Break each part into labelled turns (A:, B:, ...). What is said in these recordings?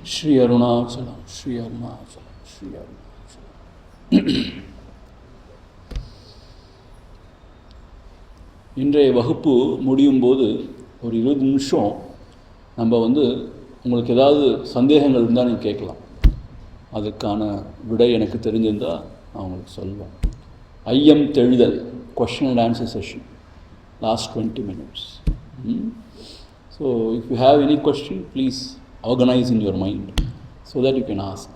A: ஸ்ரீ அருணாச்சலம், ஸ்ரீ அருணாச்சலம், ஸ்ரீ அருணாச்சலம். இன்றைய வகுப்பு முடியும் போது ஒரு 20 நிமிஷம் நம்ம உங்களுக்கு ஏதாவது சந்தேகங்கள் இருந்தால் நீங்கள் கேட்கலாம். அதுக்கான விடை எனக்கு தெரிஞ்சிருந்தால் நான் உங்களுக்கு சொல்லுவேன். ஐயம் தெளிதல், question and answer session, last 20 minutes. So if you have any question, please organize in your mind so that you can ask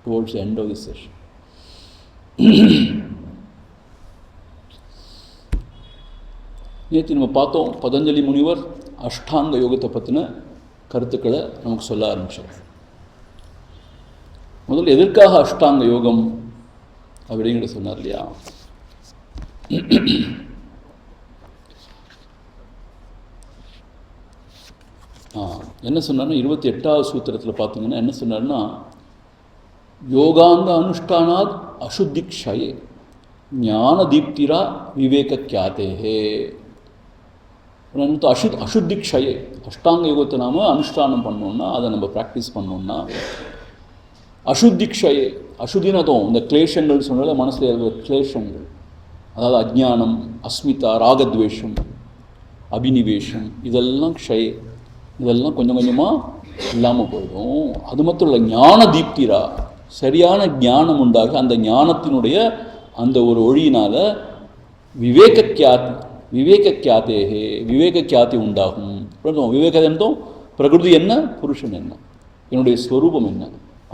A: towards the end of this session. நேற்று நம்ம பார்த்தோம், பதஞ்சலி முனிவர் அஷ்டாங்க யோகத்தை பற்றின கருத்துக்களை நமக்கு சொல்ல ஆரம்பித்தார். முதல்ல எதற்காக அஷ்டாங்க யோகம் அப்படிங்கிறத சொன்னார் இல்லையா? என்ன சொன்னார்னா 28வது சூத்திரத்தில் பார்த்தீங்கன்னா என்ன சொன்னார்னா, யோகாங்க அனுஷ்டானாத் அசுத்திக்ஷயே ஞான தீப்திரா விவேக கியாத்தேஹே. அசுத்திக்ஷயே, அஷ்டாங்க யோகத்தை நாம் அனுஷ்டானம் பண்ணோன்னா, அதை நம்ம ப்ராக்டிஸ் பண்ணோன்னா, அசுத்திக்ஷயே, அசுதினதும் இந்த கிளேஷங்கள் சொன்னால மனசில் இருக்கிற கிளேஷங்கள், அதாவது அஜ்ஞானம், அஸ்மிதா, ராகத்வேஷம், அபினிவேஷம், இதெல்லாம் க்ஷய, இதெல்லாம் கொஞ்சம் கொஞ்சமாக இல்லாமல் போயிடும். அது மட்டும் இல்லை, ஞான தீப்திரா, சரியான ஞானம் உண்டாகி அந்த ஞானத்தினுடைய அந்த ஒரு ஒளியினால் விவேக கியாத்தேகே, விவேக கியாத்தி உண்டாகும். விவேகம் என்னதும் பிரகிருதி என்ன, புருஷன் என்ன, என்னுடைய ஸ்வரூபம் என்ன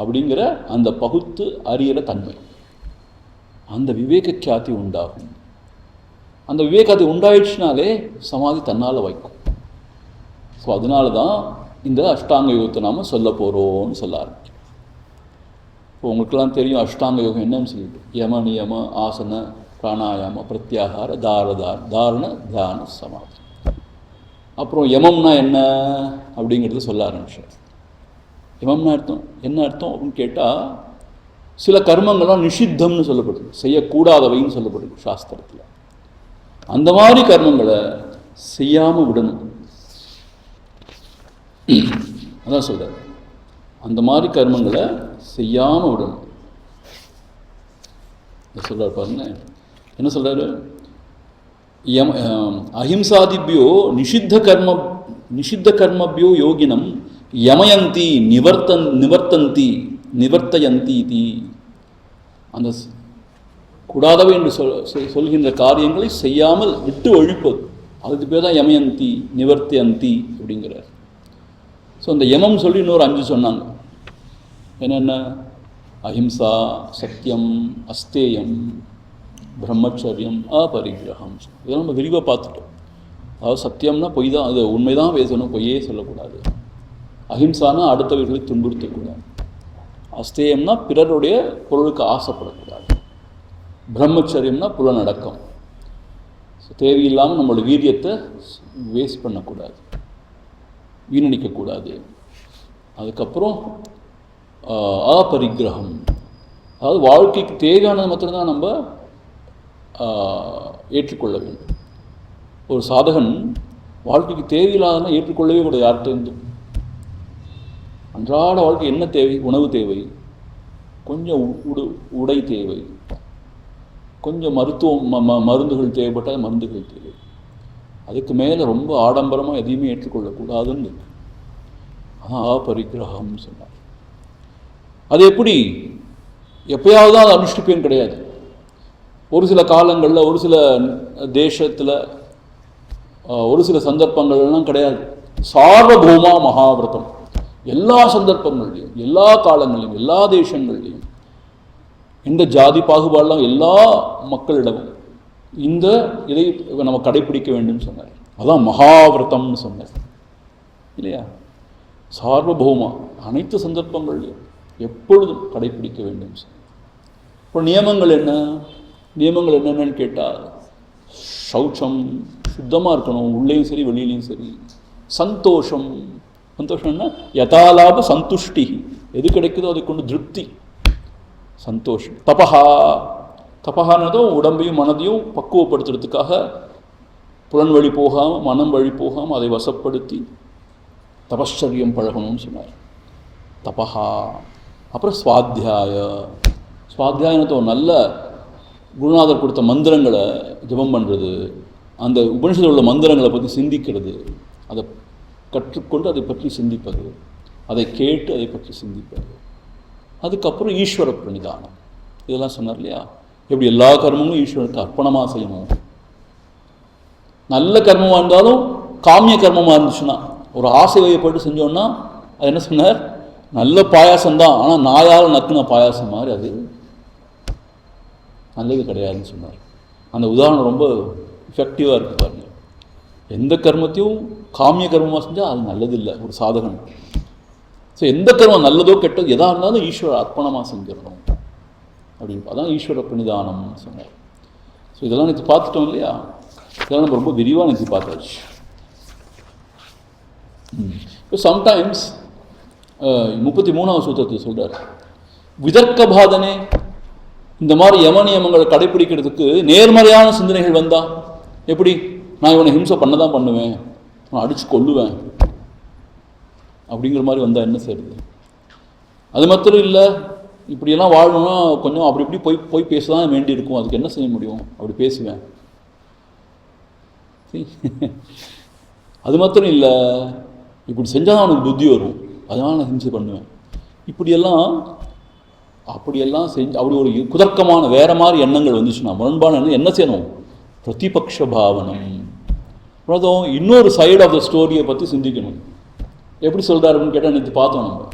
A: அப்படிங்கிற அந்த பகுத்து அறிகிற தன்மை, அந்த விவேக கியாத்தி உண்டாகும். அந்த விவேகத்தை உண்டாயிடுச்சுனாலே சமாதி தன்னால் வைக்கும். ஸோ அதனால தான் இந்த அஷ்டாங்க யோகத்தை நாம் சொல்ல போகிறோம்னு சொல்ல ஆரம்பிக்கும். இப்போ உங்களுக்கெல்லாம் தெரியும் அஷ்டாங்க யோகம் என்னன்னு சொல்லிட்டு, யம நியம ஆசன பிராணாயாம பிரத்யாகார தாரண தியான சமாதி. அப்புறம் யமம்னா என்ன அப்படிங்கிறது சொல்ல ஆரம்பிச்சார். யமம்னா அர்த்தம் என்ன அர்த்தம் அப்படின்னு கேட்டால், சில கர்மங்கள்லாம் நிஷித்தம்னு சொல்லப்படுது, செய்யக்கூடாதவைன்னு சொல்லப்படுது சாஸ்திரத்தில். அந்த மாதிரி கர்மங்களை செய்யாமல் விடணும், அதான் சொல்கிறார். அந்த மாதிரி கர்மங்களை செய்யாமல் விடணும் சொல்கிறார். பாருங்க என்ன சொல்கிறாரு, அஹிம்சாதிபியோ நிஷித்த கர்மபியோ யோகினம் யமயந்தி நிவர்த்தயந்தி தி. அந்த கூடாதவை என்று சொல்கின்ற காரியங்களை செய்யாமல் விட்டு ஒழிப்பது, அதுக்கு பேர் தான் யமயந்தி நிவர்த்தயந்தி அப்படிங்கிறார். ஸோ அந்த யமம் சொல்லி இன்னொரு 5 சொன்னாங்க. என்னென்ன? அஹிம்சா, சத்தியம், அஸ்தேயம், பிரம்மச்சரியம், அபரிகிரகம். இதெல்லாம் நம்ம விரிவாக பார்த்துட்டோம். அதாவது சத்தியம்னா பொய் தான், அது உண்மைதான் பேசணும், பொய்யே சொல்லக்கூடாது. அஹிம்சானா அடுத்தவர்களை துன்புறுத்தக்கூடாது. அஸ்தேயம்னா பிறருடைய பொருளுக்கு ஆசைப்படக்கூடாது. பிரம்மச்சரியம்னா புலனடக்கம், தேவையில்லாமல் நம்மளோட வீரியத்தை வேஸ்ட் பண்ணக்கூடாது, வீணடிக்கக்கூடாது. அதுக்கப்புறம் அபரிகிரகம், அதாவது வாழ்க்கைக்கு தேவையானது மாத்திரம்தான் நம்ம ஏற்றுக்கொள்ள வேண்டும். ஒரு சாதகன் வாழ்க்கைக்கு தேவையில்லாததான் ஏற்றுக்கொள்ளவே கூடாது யார்கிட்ட. அன்றாட வாழ்க்கை என்ன தேவை? உணவு தேவை, கொஞ்சம் உடை தேவை, கொஞ்சம் மருந்துகள் தேவைப்பட்டால் மருந்துகள் தேவை. அதுக்கு மேலே ரொம்ப ஆடம்பரமாக எதையுமே ஏற்றுக்கொள்ளக்கூடாதுன்னு இருக்கு. அதான் அபரிகிரகம்னு சொன்னார். அது எப்படி? எப்பயாவது தான் அது அனுஷ்டிப்பேன்னு கிடையாது. ஒரு சில காலங்களில், ஒரு சில தேசத்தில், ஒரு சில சந்தர்ப்பங்கள்லாம் கிடையாது. சார்வபௌமா மகாவிரதம் எல்லா சந்தர்ப்பங்கள்லையும், எல்லா காலங்களையும், எல்லா தேசங்கள்லையும், இந்த ஜாதி பாகுபாடெல்லாம் எல்லா மக்களிடமும் இந்த இதை நம்ம கடைப்பிடிக்க வேண்டும் சொன்னார். அதான் மகாவிரதம்னு சொன்னார் இல்லையா? சார்வபௌமா அனைத்து சந்தர்ப்பங்களையும் எப்பொழுதும் கடைப்பிடிக்க வேண்டும் சொன்னார். இப்போ நியமங்கள் என்ன? நியமங்கள் என்னென்னு கேட்டால், சௌச்சம், சுத்தமாக இருக்கணும், உள்ளேயும் சரி வெளியிலையும் சரி. சந்தோஷம், சந்தோஷம்னா யதாலாப சந்துஷ்டி, எது கிடைக்குதோ அதை கொண்டு திருப்தி, சந்தோஷம். தபஹானதும் உடம்பையும் மனதையும் பக்குவப்படுத்துறதுக்காக புலன் வழி போகாமல் மனம் வழி போகாமல் அதை வசப்படுத்தி தபஸ்சரியம் பழகணும்னு சொன்னார். தபஹா, அப்புறம் ஸ்வாத்தியாய. ஸ்வாத்தியாயனத்தை ஒரு நல்ல குருநாதர் கொடுத்த மந்திரங்களை ஜபம் பண்ணுறது, அந்த உபனிஷத்தில் உள்ள மந்திரங்களை பற்றி சிந்திக்கிறது, அதை கற்றுக்கொண்டு அதை பற்றி சிந்திப்பது, அதை கேட்டு அதை பற்றி சிந்திப்பது. அதுக்கப்புறம் ஈஸ்வர பிரணிதானம். இதெல்லாம் சொன்னார் இல்லையா, எப்படி எல்லா கர்மங்களும் ஈஸ்வரனுக்கு அர்ப்பணமாக செய்யணும். நல்ல கர்மமாக இருந்தாலும் காமிய கர்மமாக இருந்துச்சுன்னா, ஒரு ஆசை வயப்பட்டு செஞ்சோன்னா அது என்ன சொன்னார், நல்ல பாயாசம்தான், ஆனால் நாயால் நக்குன பாயாசம் மாதிரி அது நல்லது கிடையாதுன்னு சொன்னார். அந்த உதாரணம் ரொம்ப எஃபெக்டிவாக இருக்குது பாருங்கள். எந்த கர்மத்தையும் காமிய கர்மமாக செஞ்சால் அது நல்லதில்லை ஒரு சாதகன். ஸோ எந்த கர்மம் நல்லதோ கெட்டதோ எதாக இருந்தாலும் ஈஸ்வர அர்ப்பணமாக செஞ்சிடணும் அப்படின்னு, அதான் ஈஸ்வர பிரணிதானம்னு சொன்னார். ஸோ இதெல்லாம் நேற்று பார்த்துட்டோம் இல்லையா, இதெல்லாம் நம்ம ரொம்ப விரிவாக நேற்று பார்த்தாச்சு. இப்போ சம்டைம்ஸ் 33வது சூத்திரத்தில் சொல்கிறார், விதர்க்க பாதனே, இந்த மாதிரி யம நியமங்களை கடைப்பிடிக்கிறதுக்கு நேர்மறையான சிந்தனைகள் வந்தா எப்படி, நான் இவனை ஹிம்சை பண்ண தான் பண்ணுவேன், நான் அடித்து கொல்லுவேன் அப்படிங்கிற மாதிரி வந்தால் என்ன செய்யுது? அது மாத்திரம் இல்லை, இப்படியெல்லாம் வாழணும்னா கொஞ்சம் அப்படி இப்படி போய் பேச தான் வேண்டி இருக்கும், அதுக்கு என்ன செய்ய முடியும், அப்படி பேசுவேன். அது மாத்திரம் இல்லை, இப்படி செஞ்சால் தான் அவனுக்கு புத்தி வரும், அதனால் நான் ஹிம்சை பண்ணுவேன். அப்படியெல்லாம் செஞ்சு அப்படி ஒரு குதர்க்கமான வேறு மாதிரி எண்ணங்கள் வந்துச்சுன்னா, முரண்பான எண்ணம் என்ன செய்யணும், பிரதிபக்ஷ பாவனம். அப்புறம் இன்னொரு சைடு ஆஃப் த ஸ்டோரியை பற்றி சிந்திக்கணும். எப்படி சொல்கிறாருன்னு கேட்டால் நேற்று பார்த்தோம், நம்ம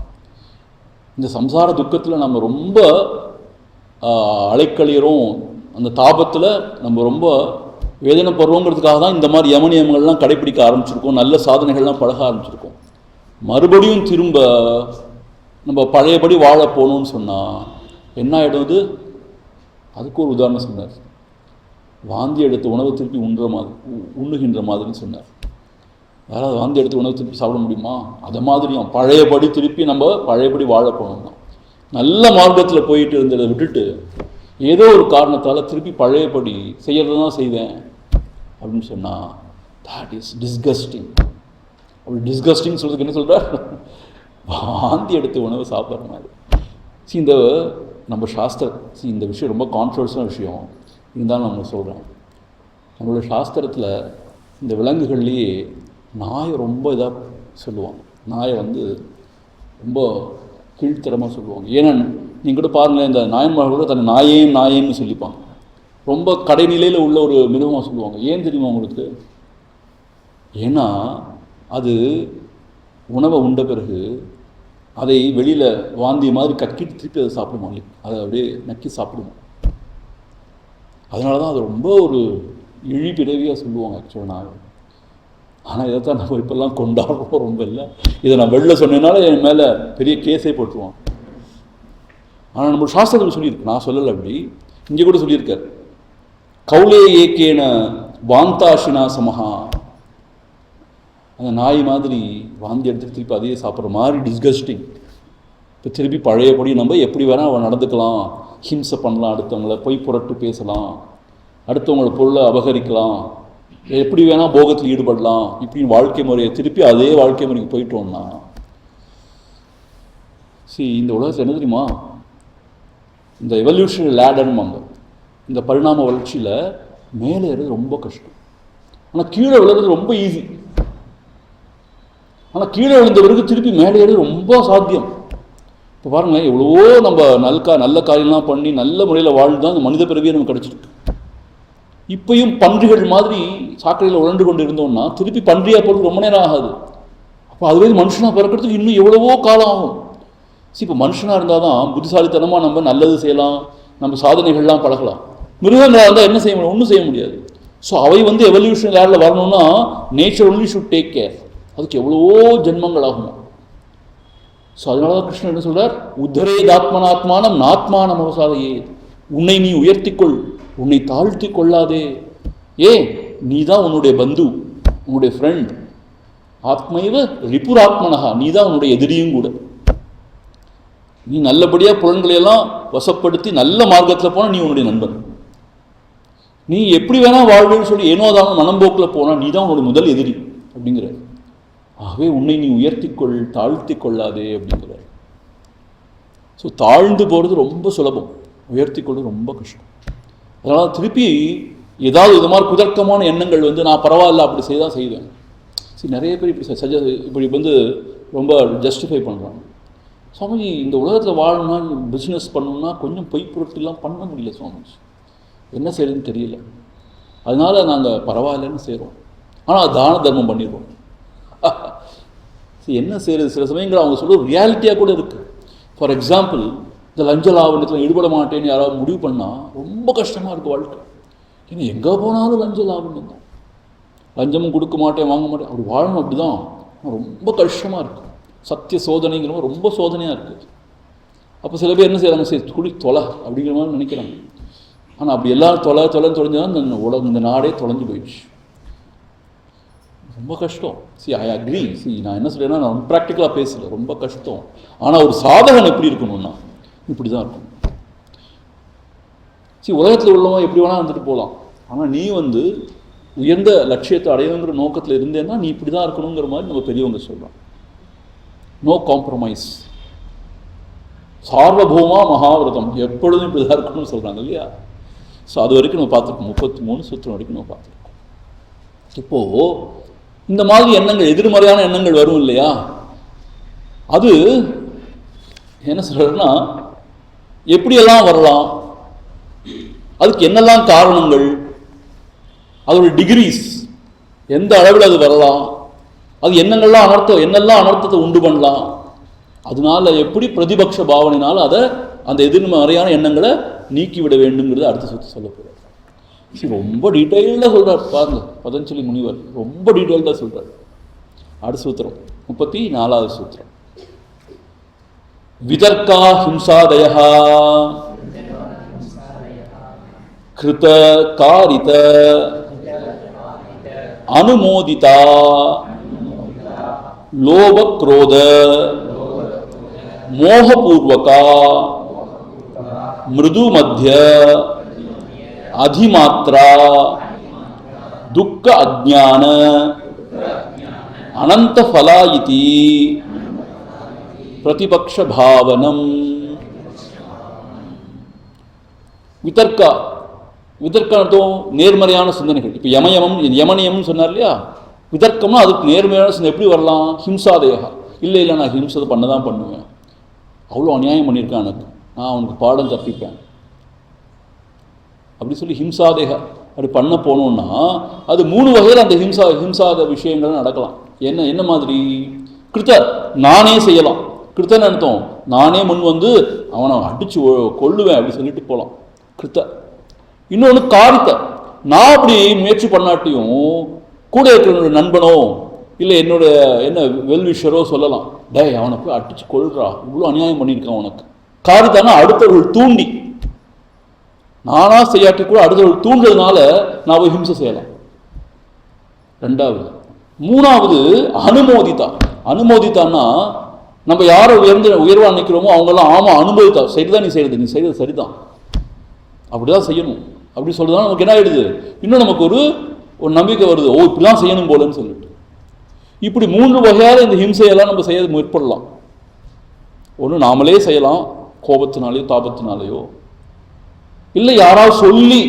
A: இந்த சம்சார துக்கத்தில் நம்ம ரொம்ப அலைக்கழிகிறோம், அந்த தாபத்தில் நம்ம ரொம்ப வேதனை படுறோங்கிறதுக்காக தான் இந்த மாதிரி யமனியமங்கள்லாம் கடைப்பிடிக்க ஆரம்பிச்சிருக்கோம், நல்ல சாதனைகள்லாம் பழக ஆரம்பிச்சிருக்கோம். மறுபடியும் திரும்ப நம்ம பழையபடி வாழ போகணும்னு சொன்னால் என்ன ஆகிடுவது? அதுக்கு ஒரு உதாரணம் சொன்னார். வாந்தி எடுத்த உணவை திருப்பி உண்ணுகின்ற மாதிரின்னு சொன்னார். யாராவது வாந்தி எடுத்து உணவு திருப்பி சாப்பிட முடியுமா? அதை மாதிரியும் பழையபடி திருப்பி நம்ம பழையபடி வாழ போகணும்னா, நல்ல மார்க்கத்தில் போயிட்டு இருந்ததை விட்டுட்டு ஏதோ ஒரு காரணத்தால் திருப்பி பழையபடி செய்கிறது தான் செய்வேன் அப்படின்னு சொன்னால் தட் இஸ் டிஸ்கஸ்டிங். அப்படி டிஸ்கஸ்டிங் சொல்கிறதுக்கு என்ன சொல்கிறார்? வாந்தி எடுத்து உணவு சாப்பிட்ற மாதிரி. இந்த நம்ம இந்த விஷயம் ரொம்ப கான்ட்ரவர்ஸான விஷயம் இருந்தாலும் நம்ம சொல்கிறேன். நம்மளோட சாஸ்திரத்தில் இந்த விலங்குகள்லேயே நாயை ரொம்ப இதாக சொல்லுவாங்க. நாயை ரொம்ப கீழ்த்தரமாக சொல்லுவாங்க. ஏன்னா நீங்கள் கூட பாருங்களேன், இந்த நாயன்மார்கள் கூட தன்னை நாயேன்னு சொல்லிப்பாங்க. ரொம்ப கடைநிலையில் உள்ள ஒரு மிருகமாக சொல்லுவாங்க. ஏன் தெரியுமா உங்களுக்கு? ஏன்னா அது உணவை உண்ட பிறகு அதை வெளியில் வாந்தி மாதிரி கக்கிட்டு திருப்பி அதை சாப்பிடுமா, அதை அப்படியே நக்கி சாப்பிடுமா. அதனால தான் அது ரொம்ப ஒரு இழிபிறவியாக சொல்லுவாங்க ஆக்சுவலாக. ஆனால் இதைத்தான் நம்ம இப்போல்லாம் கொண்டாடுறோம். ரொம்ப இல்லை, இதை நான் வெளில சொன்னதுனால என் மேலே பெரிய கேஸே போட்டுருவான். ஆனால் நம்ம சாஸ்திரத்தில் சொல்லியிருக்கு, நான் சொல்லலை, அப்படி இங்கே கூட சொல்லியிருக்கார். கௌலே ஏக்கேன வாந்தாஷினா சமஹா. அந்த நாய் மாதிரி வாந்தி எடுத்துட்டு திருப்பி அதையே சாப்பிட்ற மாதிரி டிஸ்கஸ்டிங். இப்போ திருப்பி பழையபடி நம்ம எப்படி வேணால் அவன் நடந்துக்கலாம், ஹிம்சை பண்ணலாம், அடுத்தவங்களை பொய் புரட்டு பேசலாம், அடுத்தவங்களோட பொருளை அபகரிக்கலாம், எப்படி வேணால் போகத்தில் ஈடுபடலாம், இப்படின்னு வாழ்க்கை முறையை திருப்பி அதே வாழ்க்கை முறைக்கு போயிட்டோம்னா இந்த உலகத்தில் என்ன தெரியுமா, இந்த எவல்யூஷனரி லேடர்னுவாங்க, இந்த பரிணாம வளர்ச்சியில் மேலே ஏறது ரொம்ப கஷ்டம், ஆனால் கீழே விழுறது ரொம்ப ஈஸி. ஆனால் கீழே விழுந்தவருக்கு திருப்பி மேலே ஏறது ரொம்ப சாத்தியம். இப்போ பாருங்களேன், எவ்வளவோ நம்ம நல்ல காரியம்லாம் பண்ணி நல்ல முறையில் வாழ்ந்து தான் இந்த மனித பிறவியை நமக்கு கிடச்சிருக்கு. இப்பயும் பன்றிகள் மாதிரி சாக்கடையில் உழண்டு கொண்டு இருந்தோம்னா திருப்பி பன்றியாக போகிறது ரொம்ப நேரம் ஆகாது. அப்போ அதுவே மனுஷனாக பிறக்கிறதுக்கு இன்னும் எவ்வளவோ காலம் ஆகும். இப்போ மனுஷனாக இருந்தால் தான் புத்திசாலித்தனமாக நம்ம நல்லது செய்யலாம், நம்ம சாதனைகள்லாம் பழகலாம். மிருகங்களாக இருந்தால் என்ன செய்ய முடியும்? ஒன்றும் செய்ய முடியாது. ஸோ அவை எவல்யூஷன் லேடில் வரணும்னா nature only should take care. அதுக்கு எவ்வளவோ ஜென்மங்கள் ஆகும். ஸோ அதனால தான் கிருஷ்ணன் என்ன சொல்கிறார்? உத்தரேதாத்மனாத்மானம் நாத்மானம் அவசாதையே. உன்னை நீ உயர்த்திக்கொள், உன்னை தாழ்த்தி கொள்ளாதே. நீ தான் உன்னுடைய பந்து, உன்னுடைய ஃப்ரெண்ட். ஆத்மைவ ரிபுராத்மனகா, நீ தான் உன்னுடைய எதிரியும் கூட. நீ நல்லபடியாக புலன்களையெல்லாம் வசப்படுத்தி நல்ல மார்க்கத்தில் போனால் நீ உன்னுடைய நண்பன். நீ எப்படி வேணால் வாழ்வேன்னு சொல்லி ஏனோதான மனம்போக்கில் போனால் நீ தான் உன்னுடைய முதல் எதிரி அப்படிங்கிறார். ஆகவே உன்னை நீ உயர்த்திக்கொள், தாழ்த்தி கொள்ளாதே அப்படிங்கிறார். ஸோ தாழ்ந்து போகிறது ரொம்ப சுலபம், உயர்த்தி கொள்வது ரொம்ப கஷ்டம். அதனால் திருப்பி ஏதாவது இது மாதிரி குதர்க்கமான எண்ணங்கள் வந்து நான் பரவாயில்ல அப்படி செய்தால் செய்வேன். சரி, நிறைய பேர் இப்படி இப்படி ரொம்ப ஜஸ்டிஃபை பண்ணுறாங்க. சுவாமிஜி, இந்த உலகத்தில் வாழணும்னா, பிஸ்னஸ் பண்ணணும்னா கொஞ்சம் பொய் பொருட்கள்லாம் பண்ண முடியல சுவாமிஜி, என்ன செய்யறதுன்னு தெரியல, அதனால் நாங்கள் பரவாயில்லன்னு செய்கிறோம், ஆனால் தான தர்மம் பண்ணிடுவோம். என்ன செய்கிறது? சில சமயங்கள் அவங்க சொல்ல ரியாலிட்டியாக கூட இருக்குது. ஃபார் எக்ஸாம்பிள், இந்த லஞ்ச லாவணத்தில் ஈடுபட மாட்டேன்னு யாராவது முடிவு பண்ணால் ரொம்ப கஷ்டமாக இருக்குது வாழ்க்கை. ஏன்னா எங்கே போனாலும் லஞ்ச லாவணம் தான், லஞ்சமும் கொடுக்க மாட்டேன் வாங்க மாட்டேன், அப்படி வாழணும். அப்படி தான் ரொம்ப கஷ்டமாக இருக்குது. சத்திய சோதனைங்கிற ரொம்ப சோதனையாக இருக்குது. அப்போ சில பேர் என்ன செய்யறாங்க, சரி குடி தொலை அப்படிங்கிற மாதிரி நினைக்கிறாங்க. ஆனால் அப்படி எல்லாரும் தொலைன்னு தொலைஞ்சாலும் இந்த நாடே தொலைஞ்சு போயிடுச்சு. ரொம்ப கஷ்டம். I agree. நான் என்ன சொல்றேன்னா, நான் ப்ராக்டிக்கலாக பேசல, ரொம்ப கஷ்டம். ஆனால் ஒரு சாதகன் எப்படி இருக்கணும்னா இப்படி தான் இருக்கணும். உலகத்தில் உள்ளவன் எப்படி வேணால் வந்துட்டு போகலாம், ஆனால் நீ உயர்ந்த லட்சியத்தை அடையணுங்கிற நோக்கத்தில் இருந்தேன்னா நீ இப்படி தான் இருக்கணுங்கிற மாதிரி நம்ம பெரியவங்க சொல்கிறோம். நோ காம்ப்ரமைஸ், சார்வபௌமா மகாவிரதம், எப்பொழுதும் இப்படி தான் இருக்கணும்னு சொல்கிறாங்க இல்லையா? ஸோ அது வரைக்கும் நம்ம பார்த்துருக்கோம், 33 சூத்திரம் வரைக்கும் நம்ம பார்த்துருக்கோம். இப்போது இந்த மாதிரி எண்ணங்கள், எதிர்மறையான எண்ணங்கள் வரும் இல்லையா, அது என்ன சொல்கிறதுன்னா, எப்படியெல்லாம் வரலாம், அதுக்கு என்னெல்லாம் காரணங்கள், அதோட டிகிரிஸ், எந்த அளவில் அது வரலாம், அது என்னெல்லாம் அனர்த்தத்தை உண்டு பண்ணலாம், அதனால எப்படி பிரதிபக்ஷ பாவனையினால் அதை அந்த எதிர்மறையான எண்ணங்களை நீக்கிவிட வேண்டுங்கிறது அடுத்த சுற்று சொல்ல போகிறார். ரொம்ப டீட்டெயில்டாக சொல்கிறார் பாருங்க, பதஞ்சலி முனிவர் ரொம்ப டீட்டெயில்டாக சொல்கிறார். அடுத்த சூத்திரம் 34வது சூத்திரம். விதர்க்கா ஹிம்சாதயா கிருத காரித அனுமோதிதா லோப குரோத மோகபூர்வகா மிருது மத்திய அதிமாத்ரா துக்க அஜ்ஞான அனந்த ஃபலா இதி பிரதிபக்ஷ பாவனம். விதர்க்கா, விதர்க்கம் நேர்மறையான சிந்தனைகள். இப்போ யமனியம்னு சொன்னார் இல்லையா, விதர்க்கம்னா அதுக்கு நேர்மையான சிந்தனை எப்படி வரலாம்? ஹிம்சாதேகா, இல்லை நான் ஹிம்சை பண்ண தான் பண்ணுவேன், அவ்வளோ அநியாயம் பண்ணியிருக்கான் எனக்கு, நான் அவனுக்கு பாடம் கற்பிப்பேன் அப்படி சொல்லி ஹிம்சாதேக அப்படி பண்ண போனோம்னா அது 3 வகையில் அந்த ஹிம்சாத விஷயங்கள் நடக்கலாம். என்ன மாதிரி? கிருத்த, நானே செய்யலாம். கிருத்தன்னு அர்த்தம் நானே முன் அவனை அடித்து கொள்ளுவேன் அப்படி சொல்லிட்டு போகலாம், கிருத்த. இன்னொன்று காரித்த, நான் அப்படி முயற்சி பண்ணாட்டியும் கூட இருக்கிற நண்பனோ இல்லை என்ன வெல்விஷரோ சொல்லலாம், டேய் அவனை போய் அடிச்சு கொள்றா, இவ்வளோ அநியாயம் பண்ணியிருக்கான் உனக்கு. காரித்தானா அடுத்தவர்கள் தூண்டி, நானா செய்யாட்டி கூட அடுத்தவர்கள் தூண்டுறதுனால நான் போய் ஹிம்சை செய்யலாம். 2வது. 3வது அனுமோதித்தா. அனுமோதித்தான்னா நம்ம யாரை உயர்வா நிற்கிறோமோ அவங்கெல்லாம் ஆமாம் அனுமோதித்தா, சரிதான் நீ செய்கிறது சரிதான், அப்படிதான் செய்யணும் அப்படி சொல்றதுனால நமக்கு என்ன ஆயிடுது, இன்னும் நமக்கு ஒரு நம்பிக்கை வருது, ஓ இப்படிலாம் செய்யணும் போலன்னு சொல்லிட்டு. இப்படி 3 வகையால் இந்த ஹிம்சையெல்லாம் நம்ம செய்ய முற்படலாம். ஒன்று நாமளே செய்யலாம், கோபத்தினாலேயோ தாபத்தினாலேயோ, இல்லை யாராவது சொல்லி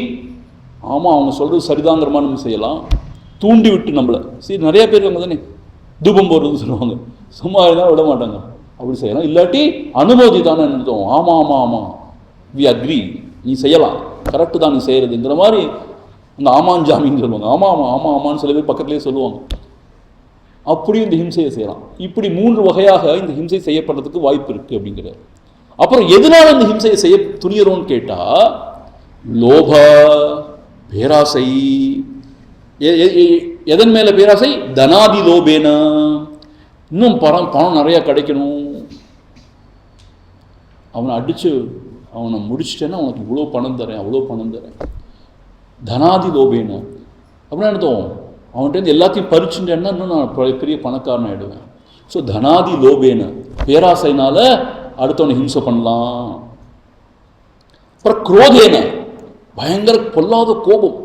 A: ஆமாம் அவங்க சொல்கிறது சரிதாங்கிற மாதிரி நம்ம செய்யலாம், தூண்டி விட்டு நம்மளை. சரி, நிறைய பேர் அவங்க தானே தூபம் போடுறதுன்னு சொல்லுவாங்க, சும்மா இருந்தால் விட மாட்டாங்க, அப்படி செய்யலாம். இல்லாட்டி அனுமதி தானே நிறுத்தோம், ஆமாம் வி அக்ரி, நீ செய்யலாம், கரெக்டு தான் நீ செய்கிறதுங்கிற மாதிரி அந்த ஆமாஞ்சாமின்னு சொல்லுவாங்க. ஆமான்னு சில பேர் பக்கத்துலேயே சொல்லுவாங்க. அப்படியும் இந்த ஹிம்சையை செய்யலாம். இப்படி 3 வகையாக இந்த ஹிம்சை செய்யப்படுறதுக்கு வாய்ப்பு இருக்குது அப்படிங்கிறார். அப்புறம் எதனால இந்த ஹிம்சையை செய்ய துணியறோன்னு கேட்டால், லோப, பேராசை. எதன் மேலே பேராசை? தனாதி லோபேன, இன்னும் பணம் நிறையா கிடைக்கணும், அவனை அடித்து அவனை முடிச்சிட்டேன்னா அவனுக்கு இவ்வளோ பணம் தரேன் அவ்வளோ பணம் தரேன். தனாதி லோபேன அப்படின்னா அர்த்தம், அவன்கிட்ட எல்லாத்தையும் பறிச்சுட்டேன்னா இன்னும் நான் பெரிய பணக்காரன் ஆகிடுவேன். ஸோ தனாதி லோபேன, பேராசைனால அடுத்தவனை ஹிம்சை பண்ணலாம். அப்புறம் குரோதேன, பயங்கர பொல்லாத கோபம்.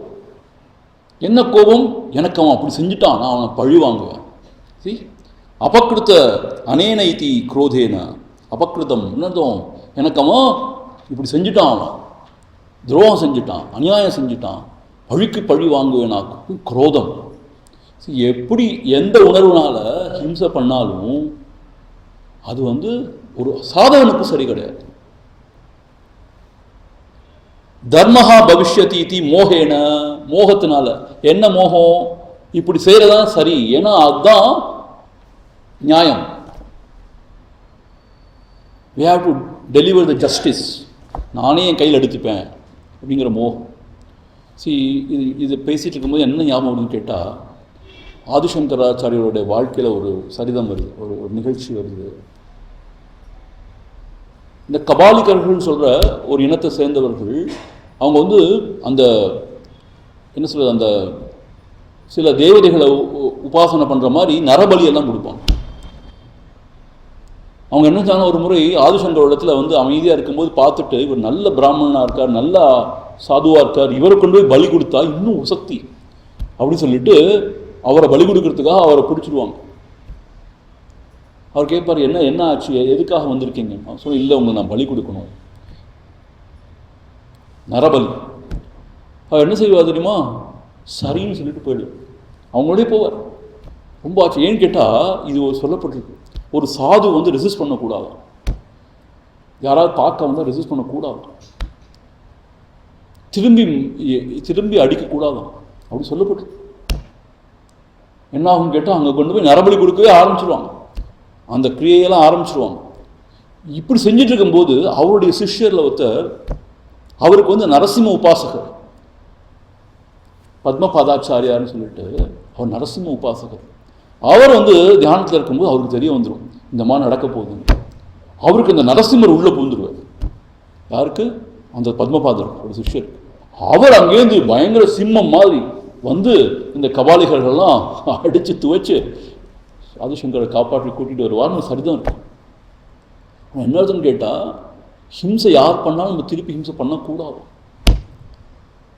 A: என்ன கோபம்? எனக்கு அவன் அப்படி செஞ்சுட்டான், நான் அவனை பழி வாங்குவேன். அபக்கிருத்த அனேன இதி குரோதேன, அபக்கிருதம் என்னதும் எனக்கு அவன் இப்படி செஞ்சுட்டான், அவன் துரோகம் செஞ்சுட்டான், அநியாயம் செஞ்சுட்டான், பழிக்கு பழி வாங்குவேனாக்கும் குரோதம். எப்படி எந்த உணர்வுனால ஹிம்சை பண்ணாலும் அது ஒரு சாதகனுக்கு சரி கிடையாது. தர்மஹா பவிஷ்யதி இதி மோகேன, மோகத்தினால. என்ன மோகம்? இப்படி செய்யறதான் சரி, ஏன்னா அதுதான் நியாயம். we have to deliver the justice, நானே என் கையில் எடுத்துப்பேன் அப்படிங்கிற மோகம். இது பேசிட்டு இருக்கும்போது என்ன ஞாபகம்னு கேட்டால், ஆதிசங்கராச்சாரியருடைய வாழ்க்கையில் ஒரு சரிதம் வருது, ஒரு நிகழ்ச்சி வருது. இந்த கபாலிகர்கள் சொல்கிற ஒரு இனத்தை சேர்ந்தவர்கள், அவங்க அந்த என்ன சொல்கிறது, அந்த சில தேவதைகளை உபாசனை பண்ணுற மாதிரி நரபலியெல்லாம் கொடுப்பாங்க. அவங்க என்ன சொன்னாங்க, ஒரு முறை ஆதிசங்கர் இடத்துல அமைதியாக இருக்கும்போது பார்த்துட்டு, இவர் நல்ல பிராமணனாக இருக்கார், நல்லா சாதுவாக இருக்கார், இவரை கொண்டு போய் பலி கொடுத்தா இன்னும் சக்தி அப்படின்னு சொல்லிட்டு அவரை பலி கொடுக்கறதுக்காக அவரை பிடிச்சிடுவாங்க. அவர் கேட்பார், என்ன ஆச்சு, எதுக்காக வந்திருக்கீங்க? அவர் சொல்லி, இல்லை, உங்களை நான் பலி கொடுக்கணும், நரபலி. அவர் என்ன செய்வார் தெரியுமா? சரின்னு சொல்லிட்டு போயிடு, அவங்களோடய போவார். ரொம்ப ஆச்சு. ஏன்னு கேட்டால், இது சொல்லப்பட்டிருக்கு, ஒரு சாது ரெசிஸ்ட் பண்ணக்கூடாது, யாராவது பார்க்க வந்தால் ரெசிஸ்ட் பண்ணக்கூடாது, திரும்பி அடிக்கக்கூடாதான் அப்படி சொல்லப்பட்டிருக்கு. என்ன ஆகும் கேட்டால், அங்கே கொண்டு போய் நரபலி கொடுக்கவே ஆரம்பிச்சிருவாங்க, அந்த கிரியையெல்லாம் ஆரம்பிச்சிருவாங்க. இப்படி செஞ்சுட்டு இருக்கும்போது அவருடைய சிஷ்யரில் ஒருத்தர், அவருக்கு நரசிம்ம உபாசகர், பத்மபாதாச்சாரியார்னு சொல்லிட்டு அவர் நரசிம்ம உபாசகர். அவர் தியானத்தில் இருக்கும்போது அவருக்கு தெரிய வந்துடும் இந்த மாதிரி நடக்க போகுதுன்னு. அவருக்கு அந்த நரசிம்மர் உள்ளே புகுந்துருவார். யாருக்கு? அந்த பத்மபாதர் ஒரு சிஷ்யர். அவர் அங்கேருந்து பயங்கர சிம்மம் மாதிரி இந்த கபாலிகர்கள்லாம் அடித்து துவைச்சு ஆதிசங்கரை காப்பாற்றி கூட்டிகிட்டு வருவார்னு சரிதான் இருக்கும். என்ன அர்த்தம்னு கேட்டால், ஹிம்சை யார் பண்ணாலும் நம்ம திருப்பி ஹிம்சை பண்ணக்கூடாது.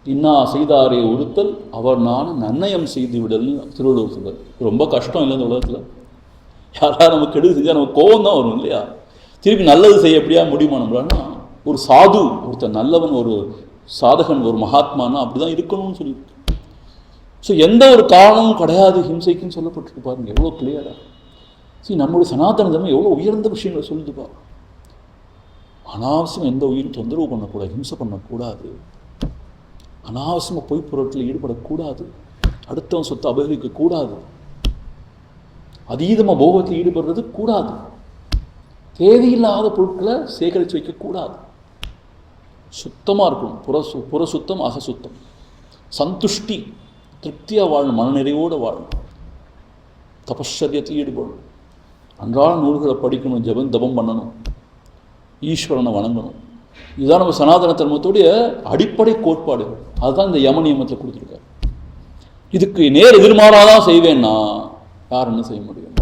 A: இன்னா செய்தாரே ஒருத்தல் அவர் நான் நன்னயம் செய்து விடல்னு திருவள்ளுவர் சொல்றார். ரொம்ப கஷ்டம் இல்லை இந்த உலகத்தில். யாராவது நமக்கு கெடுது செஞ்சால் நமக்கு கோபம் தான் வரும் இல்லையா? திருப்பி நல்லது செய்ய எப்படியா முடியுமா நம்மளான்னா? ஒரு சாது, ஒருத்தர் நல்லவன், ஒரு சாதகன், ஒரு மகாத்மானா அப்படி தான் இருக்கணும்னு சொல்லியிருக்கு. ஸோ எந்த ஒரு காரணமும் கிடையாது ஹிம்சைக்குன்னு சொல்லப்பட்டிருக்கு. பாருங்க எவ்வளோ கிளியரா. நம்மளுடைய சனாதன தர்மம் எவ்வளோ உயர்ந்த விஷயங்களை சொல்லுது பாரு. அனாவசியம் எந்த உயிரும் தொந்தரவு பண்ணக்கூடாது, ஹிம்சை பண்ணக்கூடாது, அனாவசியமாக பொய் பொருட்களில் ஈடுபடக்கூடாது, அடுத்தவன் சொத்தை அபகரிக்கக்கூடாது, அதீதமாக போகத்தில் ஈடுபடுறது கூடாது, தேவையில்லாத பொருட்களை சேகரித்து வைக்கக்கூடாது, சுத்தமாக இருக்கணும், புற சுத்தம் அகசுத்தம், சந்துஷ்டி, திருப்தியாக வாழணும், மனநிறைவோடு வாழணும், தபஸ்சரியத்தில் ஈடுபடணும், அன்றாட நூல்களை படிக்கணும், ஜபம் தபம் பண்ணணும், ஈஸ்வரனை வணங்கணும். இதுதான் நம்ம சனாதன தர்மத்துடைய அடிப்படை கோட்பாடுகள். அதுதான் இந்த யம நியமத்தில் கொடுத்துருக்காரு. இதுக்கு நேர் எதிர்மாறாதான் செய்வேன்னா யார் என்ன செய்ய முடியும்?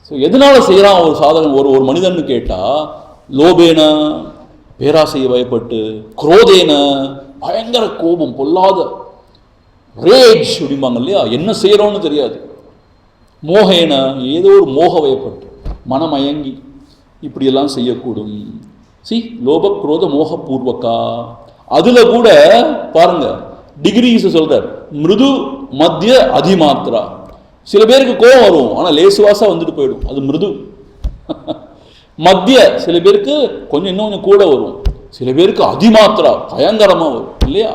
A: ஸோ எதனால செய்கிறான் ஒரு சாதகன், ஒரு மனிதன்னு கேட்டால், லோபேன பேராசையை பயப்பட்டு, குரோதேன பயங்கர கோபம், பொல்லாத ரேஜ் அப்படிம்பாங்க இல்லையா, என்ன செய்கிறோன்னு தெரியாது, மோகேன ஏதோ ஒரு மோக வயப்பட்டு மனமயங்கி இப்படியெல்லாம் செய்யக்கூடும். லோப குரோத மோக பூர்வக்கா. அதில் கூட பாருங்க டிகிரிஸ் சொல்றார், மிருது மத்திய அதிமாத்திரா. சில பேருக்கு கோபம் வரும், ஆனால் லேசுவாசா வந்துட்டு போயிடும், அது மிருது. மத்திய சில பேருக்கு கொஞ்சம் இன்னும் கொஞ்சம் கூட வரும், சில பேருக்கு அதிமாத்திரா பயங்கரமாக வரும் இல்லையா?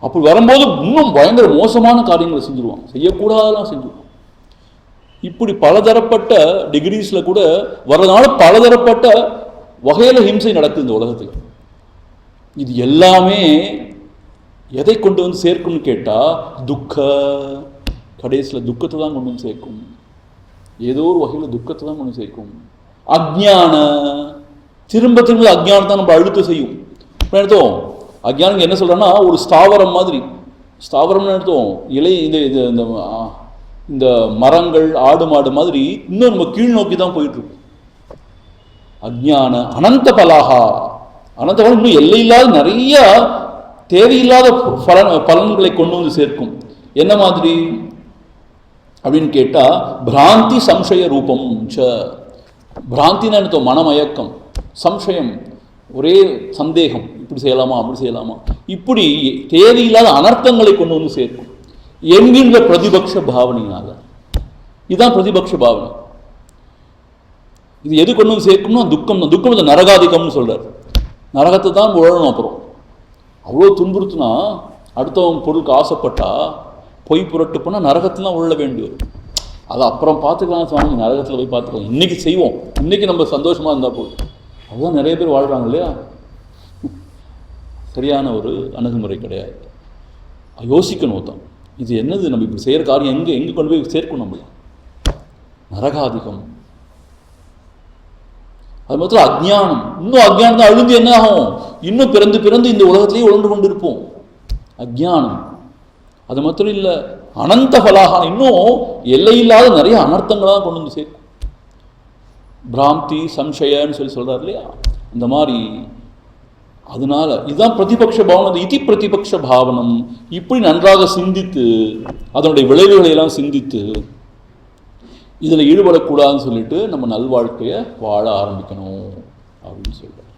A: அப்படி வரும்போது இன்னும் பயங்கர மோசமான காரியங்களை செஞ்சுருவான், செய்யக்கூடாதெல்லாம் செஞ்சுருவான். இப்படி பலதரப்பட்ட டிகிரிஸில் கூட வர்றதுனால பலதரப்பட்ட வகையில் ஹிம்சை நடக்குது இந்த உலகத்தில். இது எல்லாமே எதை கொண்டு வந்து சேர்க்கும்னு கேட்டால், கடைசியில் துக்கத்தை தான் கொண்டு வந்து சேர்க்கும், ஏதோ ஒரு வகையில் துக்கத்தை தான் கொண்டு சேர்க்கும். அஜ்ஞான, திரும்ப திரும்ப அஜ்ஞானம் தான் நம்ம அழுத்த செய்யும். எடுத்தோம் அஜ்ஞானம் என்ன சொல்கிறேன்னா, ஒரு ஸ்தாவரம் மாதிரி, ஸ்தாவரம்னு எடுத்தோம் இலை, இந்த மரங்கள் ஆடு மாடு மாதிரி இன்னும் நம்ம கீழ் நோக்கி தான் போயிட்டுருக்கோம். அஜ்ஞான அனந்த பலாகா, அனந்த பலம் இன்னும் எல்லையில்லாத நிறைய தேவையில்லாத பலன்களை கொண்டு வந்து சேர்க்கும். என்ன மாதிரி அப்படின்னு கேட்டால், பிராந்தி சம்சய ரூபம். பிராந்தின்னு மனமயக்கம், சம்சயம், ஒரே சந்தேகம், இப்படி செய்யலாமா அப்படி செய்யலாமா, இப்படி தேவையில்லாத அனர்த்தங்களை கொண்டு வந்து சேர்க்கும் என்கின்ற பிரதிபக்ஷ பாவனையினால. இதுதான் பிரதிபக்ஷ பாவனை. இது எது கொண்டு வந்து சேர்க்கும்னா துக்கம் தான். துக்கம் இந்த நரகாதிகம்னு சொல்றாரு. நரகத்தை தான் உழணும். அப்புறம் அவ்வளோ துன்புறுத்துனா, அடுத்தவன் பொருளுக்கு ஆசைப்பட்டா, பொய் புரட்டு போனால் நரகத்தில் தான் உள்ள வேண்டி வரும். அதை அப்புறம் பார்த்துக்கலாம் சுவாமி, நரகத்தில் போய் பார்த்துக்கலாம், இன்றைக்கி செய்வோம், இன்றைக்கி நம்ம சந்தோஷமாக இருந்தால் போதும். அதுதான் நிறைய பேர் வாழ்கிறாங்க இல்லையா? சரியான ஒரு அணுகுமுறை கிடையாது. யோசிக்கணும் தான், இது என்னது நம்ம இப்படி செய்கிற காரியம் எங்கே கொண்டு போய் சேர்க்கணும் நம்மள? நரகாதிகம். அது மாத்திரம் அஜ்ஞானம். இன்னும் அஜ்ஞானம் தான் அழுந்து என்ன ஆகும்? இன்னும் பிறந்து பிறந்து இந்த உலகத்திலேயே உழந்து கொண்டு இருப்போம். அஜ்ஞானம். அது மாத்திரம் இல்லை, அனந்த பலாக, இன்னும் எல்லையில்லாத நிறைய அனர்த்தங்களாக கொண்டு வந்து சேர்க்கும். பிராந்தி சம்சயன்னு சொல்றாரு இல்லையா? இந்த மாதிரி. அதனால இதுதான் பிரதிபக்ஷ பாவனம். இதி பிரதிபக்ஷ பாவனம். இப்படி நன்றாக சிந்தித்து அதனுடைய விளைவுகளை எல்லாம் சிந்தித்து இதில் ஈடுபடக்கூடாதுன்னு சொல்லிட்டு நம்ம நல்வாழ்க்கையை வாழ ஆரம்பிக்கணும் அப்படின்னு சொல்றார்.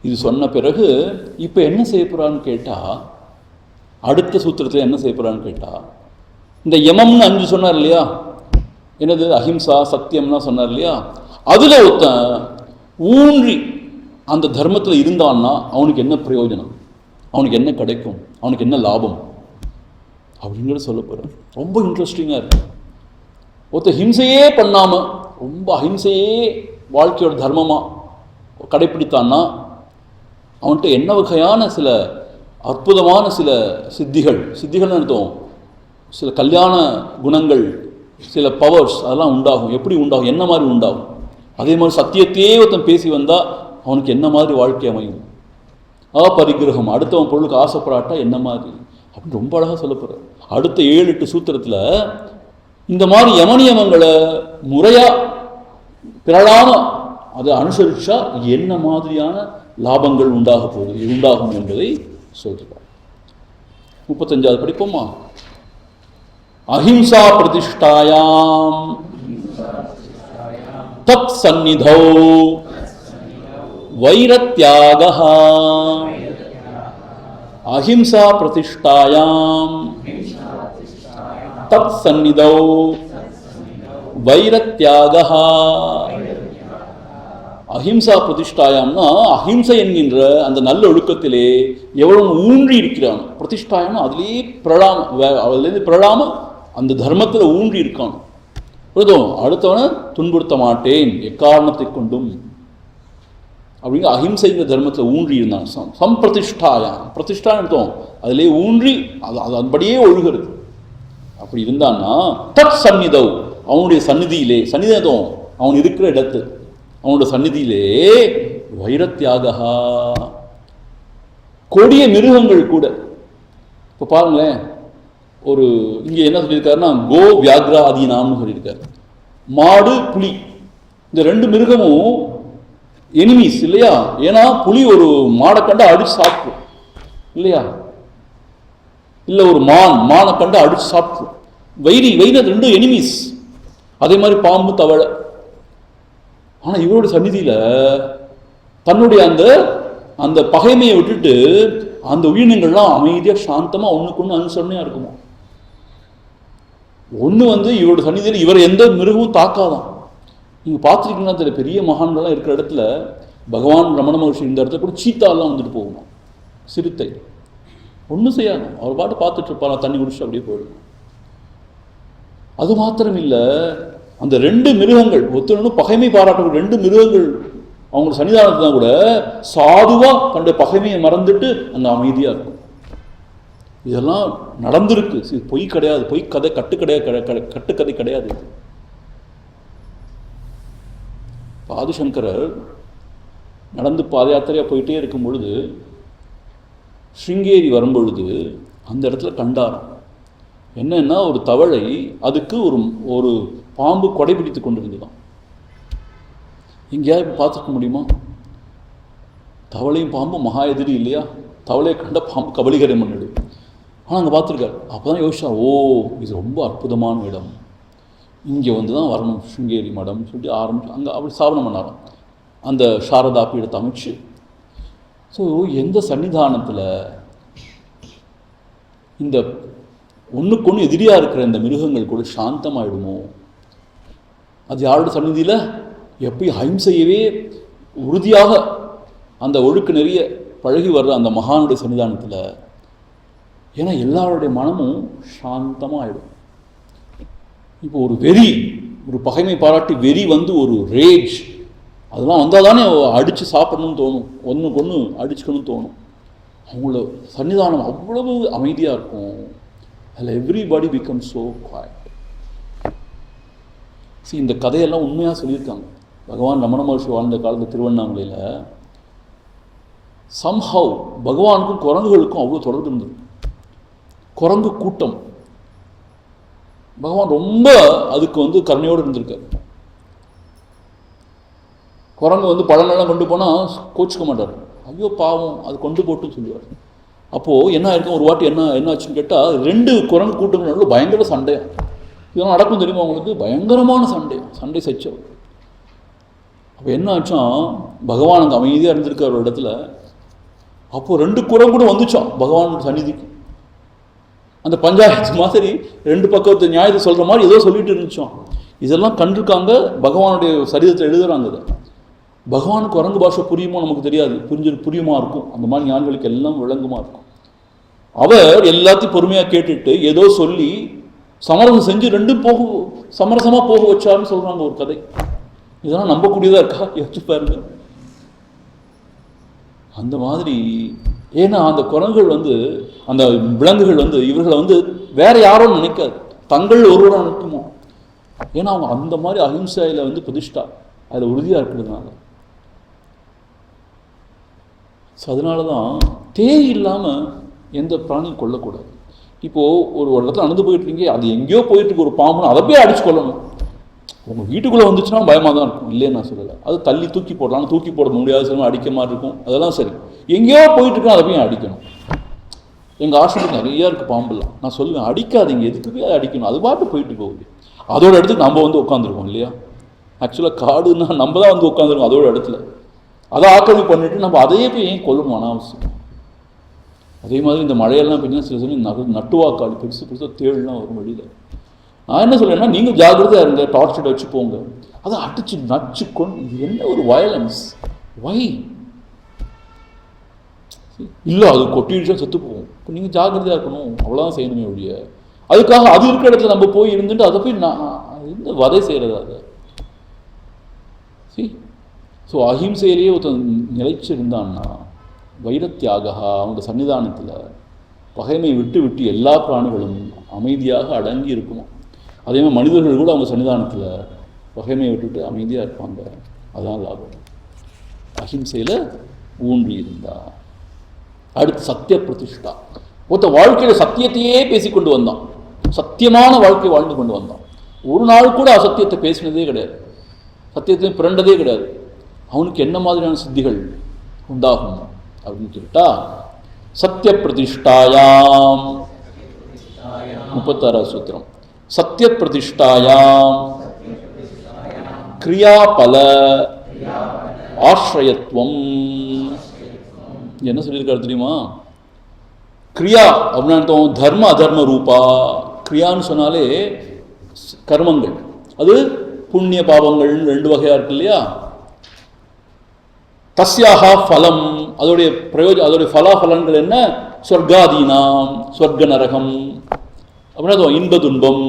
A: இது சொன்ன பிறகு இப்போ என்ன செய்ய போறான்னு கேட்டால், அடுத்த சூத்திரத்தில் என்ன செய்ய போறான்னு கேட்டால், இந்த யமம்னு 5 சொன்னார் இல்லையா? என்னது? அஹிம்சா சத்தியம்னா சொன்னார் இல்லையா? அதில் ஒருத்தன் ஊன்றி அந்த தர்மத்தில் இருந்தான்னா அவனுக்கு என்ன பிரயோஜனம், அவனுக்கு என்ன கிடைக்கும், அவனுக்கு என்ன லாபம் அப்படிங்கிறத சொல்ல போகிறேன். ரொம்ப இன்ட்ரெஸ்டிங்காக இருக்கு. ஒருத்தர் ஹிம்சையே பண்ணாமல் ரொம்ப அஹிம்சையே வாழ்க்கையோட தர்மமாக கடைப்பிடித்தான்னா அவன்கிட்ட என்ன வகையான சில அற்புதமான சில சித்திகள்னு அர்த்தம், சில கல்யாண குணங்கள், சில பவர்ஸ் அதெல்லாம் உண்டாகும். எப்படி உண்டாகும்? என்ன மாதிரி உண்டாகும்? அதே மாதிரி சத்தியத்தையே ஒருத்தன் பேசி வந்தால் அவனுக்கு என்ன மாதிரி வாழ்க்கை அமையும்? பரிகிரகம், அடுத்தவன் பொருளுக்கு ஆசைப்படாட்டா என்ன மாதிரி அப்படின்னு ரொம்ப அழகாக சொல்ல போகிறார். அடுத்த 7-8 சூத்திரத்தில் இந்த மாதிரி யமனியமங்களை முறையாக பிறழாமல் அதை அனுசரித்தா என்ன மாதிரியான லாபங்கள் உண்டாகும் என்பதை சொல்கிறார். 35வது படிப்போமா? அஹிம்சா பிரதிஷ்டாயாம் தத் சந்நிதௌ வைரத்யாகः. அஹிம்சா பிரதிஷ்டாயாம் தத் சந்நிதௌ வைரத்யாகः. அஹிம்சா பிரதிஷ்டாயம்னா அஹிம்சை என்கின்ற அந்த நல்ல ஒழுக்கத்திலே எவ்வளவு ஊன்றி இருக்கிறான். பிரதிஷ்டாயம்னா அதுலேயே அதுலேருந்து பிறழாமல் அந்த தர்மத்தில் ஊன்றி இருக்கான். அடுத்தவனை துன்புறுத்த மாட்டேன் எக்காரணத்தை கொண்டும் அப்படிங்கிற அஹிம்சைங்கிற தர்மத்தில் ஊன்றி இருந்தான். சம்பிரதிஷ்டாயம், பிரதிஷ்டான்னு அர்த்தம் அதிலே ஊன்றி அது அதன்படியே ஒழுகிறது. அப்படி இருந்தான்னா தத் சந்நிதவ், அவனுடைய சந்நிதியிலே, சந்நிதம் அவன் இருக்கிற இடத்து, அவனோட சந்நிதியிலே வைரத்யாகா. கொடிய மிருகங்கள் கூட, இப்போ பாருங்களேன், ஒரு இங்கே என்ன சொல்லியிருக்காருன்னா கோ வியாக்ரா அதீனாம்னு சொல்லியிருக்காரு. மாடு புலி, இந்த 2 மிருகமும் எனிமீஸ் இல்லையா? ஏன்னா புலி ஒரு மாடை கண்டு அடிச்சு சாப்பிடும் இல்லையா? இல்லை ஒரு மானை கண்டு அடிச்சு சாப்பிடும். வைரி 2 எனிமீஸ். அதே மாதிரி பாம்பு தவளை. ஆனால் இவரோட சந்நிதியில் தன்னுடைய அந்த பகைமையை விட்டுட்டு அந்த உயிரினங்கள்லாம் அமைதியாக சாந்தமாக ஒன்றுக்கு ஒன்று அனுசரணையாக இருக்குமா. ஒன்று இவரோட சந்நிதியில் இவர் எந்த மிருகமும் தாக்காதான். நீங்கள் பார்த்துருக்கீங்கன்னா தெரியல, பெரிய மகான்கள்லாம் இருக்கிற இடத்துல பகவான் ரமண மகர்ஷி இந்த இடத்துல கூட சீத்தாலாம் வந்துட்டு போகுமா, சிறுத்தை ஒன்றும் செய்யாது. அவர் பாட்டு பார்த்துட்டு இருப்பாரா, தண்ணி குடிச்சு அப்படியே போயிடும். அது மாத்திரம் இல்லை, அந்த 2 மிருகங்கள் ஒத்துணும் பகைமை பாராட்டக்கூடிய 2 மிருகங்கள் அவங்க சன்னிதானத்தில் தான் கூட சாதுவாக தன்னுடைய பகைமையை மறந்துட்டு அந்த அமைதியாக இருக்கும். இதெல்லாம் நடந்திருக்கு. பொய் கிடையாது, பொய் கதை கட்டுக்கதை கிடையாது. ஆதிசங்கரர் நடந்து பாத யாத்திரையாக போயிட்டே இருக்கும் பொழுது ஸ்ருங்கேரி வரும்பொழுது அந்த இடத்துல கண்டாராம். என்னன்னா ஒரு தவளை, அதுக்கு ஒரு பாம்பு கொடை பிடித்து கொண்டு இருந்துதான். எங்கேயாவது பார்த்துருக்க முடியுமா? தவளையும் பாம்பும் மகா எதிரி இல்லையா? தவளையை கண்ட பாம்பு கபலீகரம் பண்ணிடும். ஆனால் அங்கே பார்த்துருக்காரு. அப்போ தான் யோசிச்சா, ஓ இது ரொம்ப அற்புதமான இடம், இங்கே வந்து தான் வரணும் ஸ்ருங்கேரி மடம்னு சொல்லிட்டு ஆரம்பிச்சு அங்கே அப்படி ஸ்தாபனம் பண்ணாராம் அந்த சாரதா பீடத்தை அமைச்சு. ஸோ எந்த சன்னிதானத்தில் இந்த ஒன்றுக்கு ஒன்று எதிரியாக இருக்கிற இந்த மிருகங்கள் கூட சாந்தமாயிடுமோ, அது யாரோட சந்நிதியில் எப்பயும் அஹிம்சையவே உறுதியாக அந்த ஒழுக்க நிறைய பழகி வர்ற அந்த மகானுடைய சன்னிதானத்தில், ஏன்னா எல்லாருடைய மனமும் சாந்தமாக ஆகிடும். இப்போ ஒரு வெறி, ஒரு பகைமை பாராட்டி வெறி வந்து ஒரு ரேஜ், அதெல்லாம் வந்தால் தானே அடித்து சாப்பிடணும்னு தோணும், ஒன்றுக்கு ஒன்று அடிச்சுக்கணும்னு தோணும். அவங்கள சன்னிதானம் அவ்வளவு அமைதியாக இருக்கும். அதில் எவ்ரிபடி பிகம் ஸோ குவாய்ட். இந்த கதையெல்லாம் உண்மையாக சொல்லியிருக்காங்க. பகவான் ரமண மகர்ஷி வாழ்ந்த காலத்தில் திருவண்ணாமலையில் சம்ஹவ் பகவானுக்கும் குரங்குகளுக்கும் அவ்வளோ தொடர்பு இருந்தது. குரங்கு கூட்டம் பகவான் ரொம்ப அதுக்கு வந்து கருணையோடு இருந்திருக்காரு. குரங்கு வந்து பழங்கள்லாம் கொண்டு போனால் கோச்சிக்க மாட்டார், ஐயோ பாவம் அது கொண்டு போட்டுன்னு சொல்லுவார். அப்போது என்ன ஆயிருக்கும், ஒரு வாட்டி என்ன ஆச்சுன்னு கேட்டால் 2 குரங்கு கூட்டங்கள் பயங்கர சண்டையா. இதெல்லாம் நடக்கும் தெரியுமா அவங்களுக்கு, பயங்கரமான சண்டை சச்சம். அப்போ என்ன ஆச்சான், பகவான் அங்கே அமைதியாக இருந்திருக்கார் ஒரு இடத்துல. அப்போது 2 குரங்கு கூட வந்துச்சான் பகவான் சந்நிதிக்கு. அந்த பஞ்சாயத்து மாதிரி 2 பக்கத்து நியாயத்தை சொல்கிற மாதிரி ஏதோ சொல்லிட்டு இருந்துச்சோம். இதெல்லாம் கண்டிருக்காங்க, பகவானுடைய சரீரத்தை எழுதுறாங்க. இதை பகவானுக்கு குரங்கு பாஷை புரியுமோ நமக்கு தெரியாது, புரியுமா இருக்கும். அந்த மாதிரி ஞானிகளுக்கு எல்லாம் விளங்குமா இருக்கும். அவர் எல்லாத்தையும் பொறுமையாக கேட்டுட்டு ஏதோ சொல்லி சமரசம் செஞ்சு 2 சமரசமாக போக வச்சாருன்னு சொல்கிறாங்க ஒரு கதை. இதெல்லாம் நம்பக்கூடியதாக இருக்கா? யோசிச்சு பாருங்க. அந்த மாதிரி, ஏன்னா அந்த குரங்குகள் வந்து அந்த விலங்குகள் வந்து இவர்களை வந்து வேற யாரும் நினைக்காது, தங்கள் ஒருவராக நினைக்குமோ. ஏன்னா அவங்க அந்த மாதிரி அஹிம்சையில் வந்து பிரதிஷ்டா அதில் உறுதியாக இருக்கிறதுனால. ஸோ அதனால தான் தேவையில்லாமல் எந்த பிராணியும் கொல்லக்கூடாது. இப்போது ஒரு இடத்துல நடந்து போயிட்டுருக்கீங்க, அது எங்கேயோ போயிட்டுருக்கு ஒரு பாம்புன்னு அதை போய் அடிச்சு கொள்ளணும். உங்கள் வீட்டுக்குள்ளே வந்துச்சுன்னா பயமாக தான் இருக்கும், இல்லையே நான் சொல்லலை. அது தள்ளி தூக்கி போடலாம், தூக்கி போட முடியாத சில அடிக்க மாதிரி இருக்கும், அதெல்லாம் சரி. எங்கேயோ போயிட்டுருக்கோம் அதை போய் அடிக்கணும். எங்கள் ஆசிரியர் நிறையா இருக்குது பாம்புலாம். நான் சொல்லுவேன் அடிக்காதீங்க, எதுக்கு போய் அடிக்கணும், அது பாட்டு போயிட்டு போகுது. அதோட இடத்துக்கு நம்ம வந்து உட்காந்துருக்கோம் இல்லையா. ஆக்சுவலாக காடுன்னா நம்ம தான் வந்து உட்காந்துருக்கோம் அதோட இடத்துல. அதை ஆக்கிரமிப்பு பண்ணிவிட்டு நம்ம அதையே போய் ஏன் கொல்லணும் அனாவசியம். அதே மாதிரி இந்த மழையெல்லாம் பார்த்தீங்கன்னா சில சமயம் நட்டுவாக்காடு பெருசு பெருசாக தேள்லாம் வரும் வழியில். நான் என்ன சொல்கிறேன்னா, நீங்கள் ஜாக்கிரதையாக இருங்க, டார்ச் வச்சு போங்க. அதை அடிச்சு நச்சு கொண்டு, இது என்ன ஒரு வயலன்ஸ், வை இல்லை அது கொட்டிடுச்சா செத்து போகும். இப்போ நீங்கள் ஜாக்கிரதையாக இருக்கணும், அவ்வளோதான் செய்யணுமே ஒழிய அதுக்காக அது இருக்கிற இடத்துல நம்ம போய் இருந்துட்டு அதை போய் இந்த வதை செய்கிறது அதை. ஸோ அஹிம்சையிலேயே ஒருத்தன் நிலைச்சிருந்தான்னா, வைரத்தியாக அவங்க சன்னிதானத்தில் பகைமை விட்டு எல்லா பிராணிகளும் அமைதியாக அடங்கி இருக்குமா. அதே மாதிரி மனிதர்கள் கூட அவங்க சன்னிதானத்தில் பகைமையை விட்டுட்டு அமைதியாக இருப்பாங்க. அதான் லாபம், அஹிம்சையில் ஊன்றி இருந்தா. அடுத்து சத்திய பிரதிஷ்டா. ஒருத்த வாழ்க்கையில் சத்தியத்தையே பேசிக்கொண்டு வந்தான், சத்தியமான வாழ்க்கை வாழ்ந்து கொண்டு வந்தான். ஒரு நாள் கூட அசத்தியத்தை பேசினதே கிடையாது, சத்தியத்தையும் பிறண்டதே கிடையாது. அவனுக்கு என்ன மாதிரியான சித்திகள் உண்டாகும் அப்படின்னு கேட்டா, சத்திய பிரதிஷ்டாயாம் 36 சூத்திரம். சத்திய பிரதிஷ்டாயாம் கிரியாபல ஆஸ்ரயத்துவம். என்ன சொல்லியிருக்காரு தெரியுமா? கிரியா அப்படின்னா தர்ம அதர்ம ரூபா. கிரியான்னு சொன்னாலே கர்மங்கள், அது புண்ணிய பாவங்கள் 2 வகையாக இருக்கு இல்லையா. தஸ்யாக ஃபலம், அதோடைய பிரயோஜனம், அதோடைய ஃபலாஃபலன்கள் என்ன? சொர்க்காதீனாம், சொர்க்க நரகம் அப்படின்னா இன்ப துன்பம்.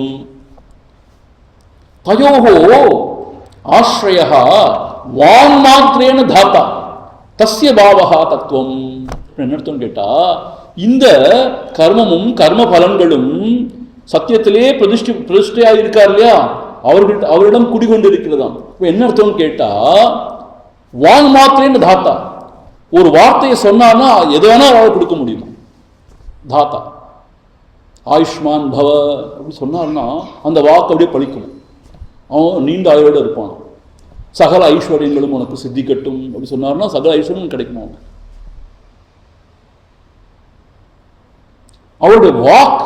A: தயோஹோ ஆஸ்ரயः வாங் மாத்ரேன தாத்தா தஸ்ய பாவஹா தத்துவம். என்ன அர்த்தம் கேட்டா, இந்த கர்மமும் கர்ம பலன்களும் சத்தியத்திலே பிரதிஷ்டையாக இருக்கார் இல்லையா, அவரிடம் குடிகொண்டு இருக்கிறதாம். இப்போ என்ன அர்த்தம்னு கேட்டா, வாங் மாத்திரேன்னு தாத்தா, ஒரு வார்த்தையை சொன்னான்னா எது வேணா அவரை கொடுக்க முடியுமா தாத்தா. ஆயுஷ்மான் பவ அப்படி சொன்னார்னா அந்த வாக்கு அப்படியே பழிக்கும், அவன் நீண்ட ஆயுளோடு இருப்பான். சகல ஐஸ்வர்யங்களும் உனக்கு சித்திக்கட்டும் அப்படி சொன்னார்னா சகல ஐஸ்வர்யம் கிடைக்குமா. அவருடைய வாக்கு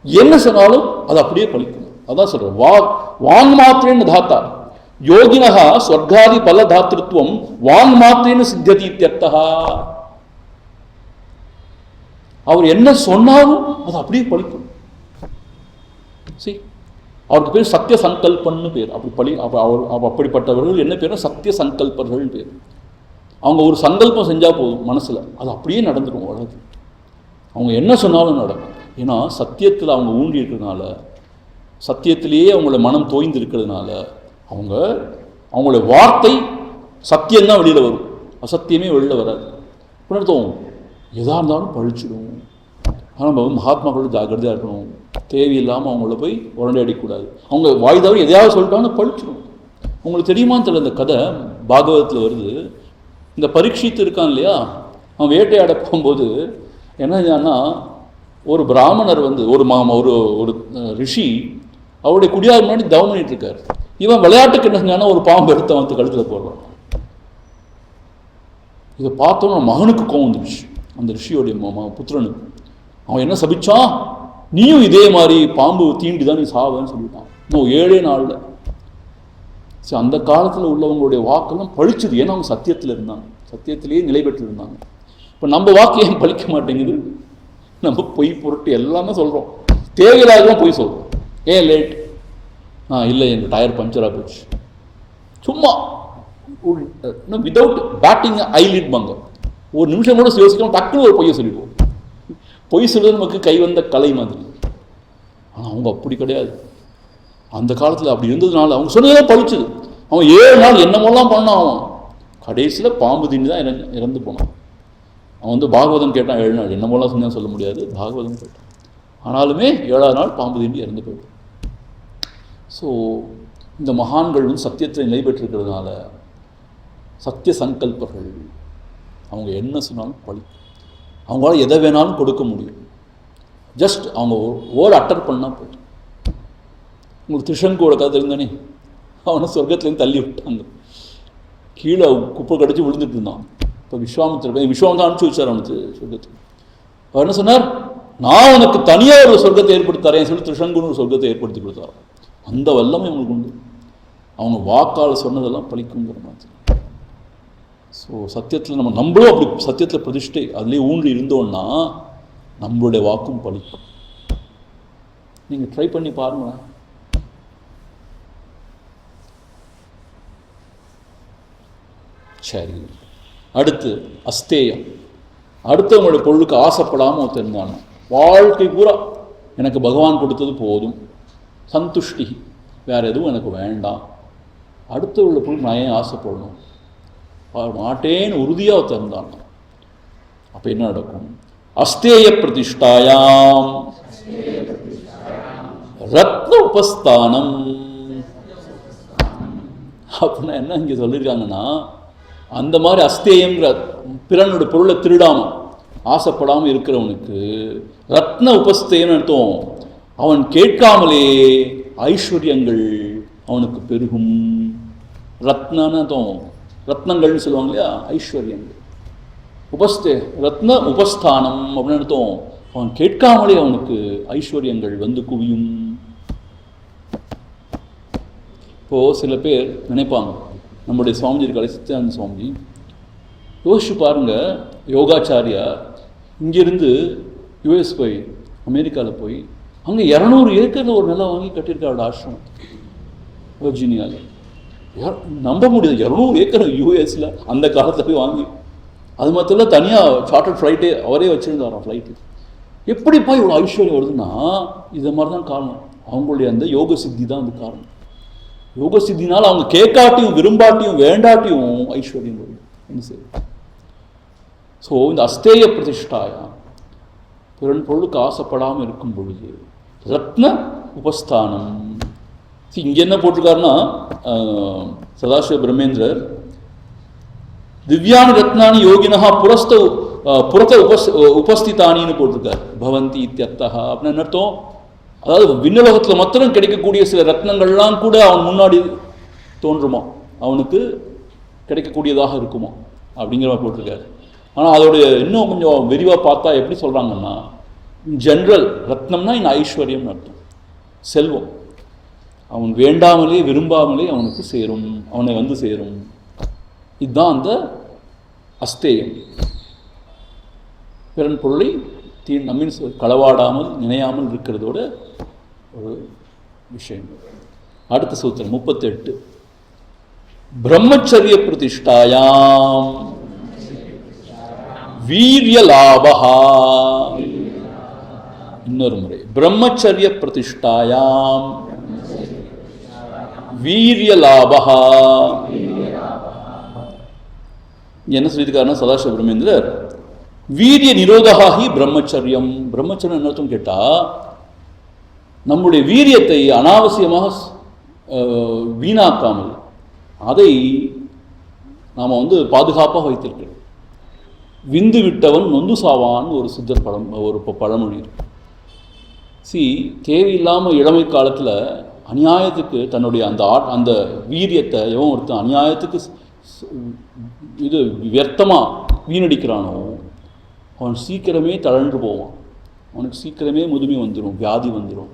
A: என்ன சொன்னாலும் அது அப்படியே பழிக்கும், அதான் சொல்கிறேன், வாங் மாத்திரேன தாத்தா யோகினஹா ஸ்வர்காதி பல தாத்திருத்துவம் வாங் மாத்திரேன சித்தியதி இத்யர்த்தஹா. அவர் என்ன சொன்னாலும் அது அப்படியே பழிக்கும். சரி, அவருக்கு பேர் சத்திய சங்கல்பன்னு பேர். அப்படிப்பட்டவர்கள் என்ன பேர்? சத்திய சங்கல்பர்கள் பேர். அவங்க ஒரு சங்கல்பம் செஞ்சால் போதும் மனசில், அது அப்படியே நடந்துடும். வளர்ந்து அவங்க என்ன சொன்னாலும் நடக்கும். ஏன்னா சத்தியத்தில் அவங்க ஊன்றி இருக்கிறதுனால, சத்தியத்திலேயே அவங்களோட மனம் தோய்ந்து இருக்கிறதுனால அவங்களுடைய வார்த்தை சத்தியம்தான் வெளியில் வரும், அசத்தியமே வெளியில் வராது. அர்த்தம் எதாக இருந்தாலும் பழிச்சிடும். ஆனால் நம்ம மகாத்மாக்களோட ஜாக்கிரதையாக இருக்கணும். தேவையில்லாமல் அவங்கள போய் உரண்டையடிக்கூடாது. அவங்க வாய் தவிர எதையாவது சொல்லிட்டாங்கன்னா பழிச்சிடும். உங்களுக்கு தெரியுமான்னு தெரியல, இந்த கதை பாகவதத்தில் வருது. இந்த பரீட்சித்து இருக்கான் இல்லையா, அவன் வேட்டையாட போகும்போது என்ன, ஒரு பிராமணர் ஒரு ஒரு ரிஷி அவருடைய குடியார் முன்னாடி தவம் பண்ணிட்டு இருக்காரு. இவன் விளையாட்டுக்கு என்ன செஞ்சானா ஒரு பாம்பு எடுத்து வந்து கழுத்தில் போடுறான். இதை பார்த்தோன்னா மகனுக்கு கோவம் வந்துடுச்சு, அந்த ரிஷியோடைய புத்திரனுக்கு. அவன் என்ன சபிச்சான், நீயும் இதே மாதிரி பாம்பு தீண்டி தான் நீ சாவன்னு சொல்லிட்டான். இன்னும் 7 நாளில். சரி, அந்த காலத்தில் உள்ளவங்களுடைய வாக்கெல்லாம் பழிச்சுது. ஏன்னா அவங்க சத்தியத்தில் இருந்தாங்க, சத்தியத்திலேயே நிலை பெற்று இருந்தாங்க. இப்போ நம்ம வாக்கு ஏன் பழிக்க மாட்டேங்குது? நம்ம பொய் பொருட்டு எல்லாமே சொல்கிறோம், தேவையில்லாதான் பொய் சொல்கிறோம். ஏன் லேட்? இல்லை எங்கள் டயர் பஞ்சராக போச்சு. சும்மா வித்தவுட் பேட்டிங் ஐலிட் பாங்க, ஒரு நிமிஷம் கூட யோசிக்காம டக்குன்னு ஒரு பொய்யை சொல்லிடுவோம். பொய் சொல்றது நமக்கு கை வந்த கலை மாதிரி. ஆனால் அவங்க அப்படி கிடையாது. அந்த காலத்தில் அப்படி இருந்ததுனால அவங்க சொன்னதெல்லாம் பழிச்சுது. அவன் 7 நாள் என்னமோலாம் பண்ணான். அவன் கடைசியில் பாம்பு தீண்டி தான் இறந்து போனான். அவன் பாகவதம் கேட்டான் 7 நாள், என்னமோலாம் சொன்னா சொல்ல முடியாது, பாகவதம் கேட்டான். ஆனாலுமே 7ஆவது நாள் பாம்பு தீண்டி இறந்து போயிடும். ஸோ இந்த மகான்கள் சத்தியத்தில் நிலை பெற்றிருக்கிறதுனால சத்திய சங்கல்பர்கள், அவங்க என்ன சொன்னாலும் பழிக்கும். அவங்களால எதை வேணாலும் கொடுக்க முடியும். ஜஸ்ட் அவங்க வேர்டு அட்டர் பண்ணால் போதும். உங்களுக்கு திரிஷங்கோட கதை இருந்தானே, அவனை சொர்க்கத்துலேருந்து தள்ளி விட்டாங்க, கீழே குப்பை கடிச்சு விழுந்துட்டு இருந்தான். இப்போ விஸ்வாமித்திர அனுப்பிச்சு வச்சார் அவனுக்கு சொர்க்கத்துக்கு. அவர் என்ன சொன்னார், நான் உனக்கு தனியாக ஒரு சொர்க்கத்தை ஏற்படுத்தி தரேன் சொல்லி திரிஷங்குன்னு ஒரு சொர்க்கத்தை ஏற்படுத்தி கொடுத்தார். அந்த வல்லமை அவங்களுக்கு உண்டு. அவங்க வாக்கால் சொன்னதெல்லாம் பழிக்குங்கிற மாதிரி. ஸோ சத்தியத்தில் நம்மளும் அப்படி சத்தியத்தில் பிரதிஷ்டை அதுலேயே ஊன்றி இருந்தோன்னா நம்மளுடைய வாக்கும் பழிக்கும். நீங்கள் ட்ரை பண்ணி பாருங்களேன். சரி, அடுத்து அஸ்தேயம். அடுத்தவங்களுடைய பொருளுக்கு ஆசைப்படாமல் தெரிஞ்சாங்க. வாழ்க்கை பூரா எனக்கு பகவான் கொடுத்தது போதும், சந்துஷ்டி, வேறு எதுவும் எனக்கு வேண்டாம், அடுத்தவங்களுடைய பொருள் நான் ஏன் ஆசைப்படணும், மாட்டேன்னு உறுதியாக திறந்தாங்க. அப்போ என்ன நடக்கும்? அஸ்தேய பிரதிஷ்டாயாம் ரத்ன உபஸ்தானம். அப்படின்னா என்ன இங்கே சொல்லியிருக்காங்கன்னா, அந்த மாதிரி அஸ்தேயங்கிற பிறனுடைய பொருளை திருடாமல் ஆசைப்படாமல் இருக்கிறவனுக்கு ரத்ன உபஸ்தேன்னு அர்த்தம். அவன் கேட்காமலே ஐஸ்வர்யங்கள் அவனுக்கு பெருகும். ரத்னன்னு அர்த்தம், ரத்னங்கள்னு சொல்லுவாங்க இல்லையா, ஐஸ்வர்யங்கள். ரத்ன உபஸ்தானம் அப்படின்னு அர்த்தம். அவன் கேட்காமலே அவனுக்கு ஐஸ்வர்யங்கள் வந்து குவியும். இப்போது சில பேர் நினைப்பாங்க, நம்முடைய சுவாமிஜி இருக்காரு சத்யானந்த சுவாமிஜி, யோசிச்சு பாருங்கள், யோகாச்சாரியா இங்கேருந்து யூஎஸ் போய் அமெரிக்காவில் போய் அங்கே 200 ஏக்கரில் ஒரு நிலம் வாங்கி கட்டியிருக்காரோட ஆசிரமம் வர்ஜீனியாவில். நம்ப முடியாது, 200 ஏக்கர் யூஎஸில் அந்த காலத்தில் போய் வாங்கி. அது மாத்திரம் தனியாக சார்ட்டர்ட் ஃப்ளைட்டே அவரே வச்சுருந்தாராம் ஃப்ளைட்டு. எப்படிப்பா இவ்வளோ ஐஸ்வர்யம் வருதுன்னா இதை மாதிரி தான் காரணம். அவங்களுடைய அந்த யோக சித்தி தான் அது காரணம். யோக சித்தினால் அவங்க கேட்காட்டியும் விரும்பாட்டியும் வேண்டாட்டியும் ஐஸ்வர்யம் வரும். என்ன செய்ய? ஸோ இந்த அஸ்தேய பிரதிஷ்டாயா, பிறன் பொருளுக்கு ஆசைப்படாமல் இருக்கும் பொழுது ரத்ன உபஸ்தானம். இங்கே என்ன போட்டிருக்காருன்னா, சதாசிவ பிரம்மேந்திரர் திவ்யானி ரத்னானி யோகினஹா புரத்த உபஸ்திதானின்னு போட்டிருக்கார். பவந்தி இத்தியர்த்தஹா அப்படின்னு அர்த்தம். அதாவது விண்ணுலகத்தில் மாத்திரம் கிடைக்கக்கூடிய சில ரத்னங்கள்லாம் கூட அவன் முன்னாடி தோன்றுமா, அவனுக்கு கிடைக்கக்கூடியதாக இருக்குமா அப்படிங்கிற மாதிரி போட்டிருக்காரு. ஆனால் அதோடைய இன்னும் கொஞ்சம் விரிவாக பார்த்தா எப்படி சொல்கிறாங்கன்னா, ஜென்ரல் ரத்னம்னா இந்த ஐஸ்வர்யம்னு அர்த்தம், செல்வம். அவன் வேண்டாமலே விரும்பாமலே அவனுக்கு சேரும், அவனை வந்து சேரும். இதுதான் அந்த அஸ்தேயம். பிறன் பொருளை நம்மின் களவாடாமல் நினையாமல் இருக்கிறதோட ஒரு விஷயம். அடுத்த சூத்திரம் 38. பிரம்மச்சரிய பிரதிஷ்டாயாம் வீரிய லாபஹா. இன்னொரு முறை, பிரம்மச்சரிய பிரதிஷ்டாயாம் வீரிய லாபஹா. என்ன சொல்லியிருக்காருன்னா சதாசிவ பிரம்மேந்திரர், வீரிய நிரோதகாகி பிரம்மச்சரியம். பிரம்மச்சரியம் என்ன அர்த்தம் கேட்டா, நம்முடைய வீரியத்தை அனாவசியமாக வீணாக்காமல் அதை நாம் பாதுகாப்பாக வைத்திருக்கிறோம். விந்து விட்டவன் நொந்து சாவான்னு ஒரு சித்தர் ஒரு பழமொழி இருக்கு. தேவையில்லாமல் இளமை காலத்தில் அநியாயத்துக்கு தன்னுடைய அந்த வீரியத்தை எவன் ஒருத்தன் அநியாயத்துக்கு இது வியர்த்தமாக வீணடிக்கிறானோ அவன் சீக்கிரமே தளர்ந்து போவான். அவனுக்கு சீக்கிரமே முதுமை வந்துடும், வியாதி வந்துடும்.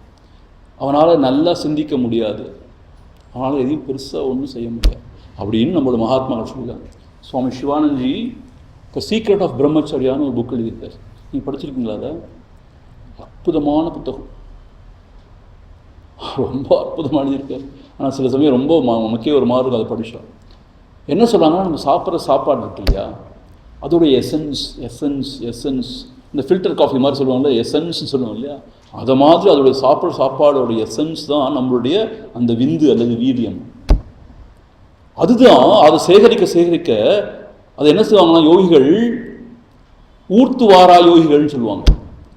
A: அவனால் நல்லா சிந்திக்க முடியாது, அவனால் எதையும் பெருசாக ஒன்றும் செய்ய முடியாது அப்படின்னு நம்மளோட மகாத்மாக்கள் சொல்லுவாங்க. சுவாமி சிவானந்தி த சீக்ரெட் ஆஃப் பிரம்மச்சரியான்னு ஒரு புக் எழுதியிருக்கார். நீங்கள் படிச்சிருக்கீங்களா? அதை அற்புதமான புத்தகம், ரொம்ப அற்புதமாக எழுதியிருக்கார். ஆனால் சில சமயம் ரொம்ப நமக்கே ஒரு மாதிரி இருக்கும் அதை படித்தா. என்ன சொல்கிறாங்கன்னா, நம்ம சாப்பிட்ற சாப்பாடு இருக்கு இல்லையா, அதோடைய எசன்ஸ் இந்த ஃபில்டர் காஃபி மாதிரி சொல்லுவாங்கள்ல, எசன்ஸ்ன்னு சொல்லுவோம் இல்லையா, அதை மாதிரி அதோடைய சாப்பாடோடைய எசன்ஸ் தான் நம்மளுடைய அந்த விந்து அல்லது வீரியம். அதுதான் அதை சேகரிக்க அதை என்ன செய்வாங்கன்னா யோகிகள் ஊர்த்துவாரா யோகிகள்னு சொல்லுவாங்க.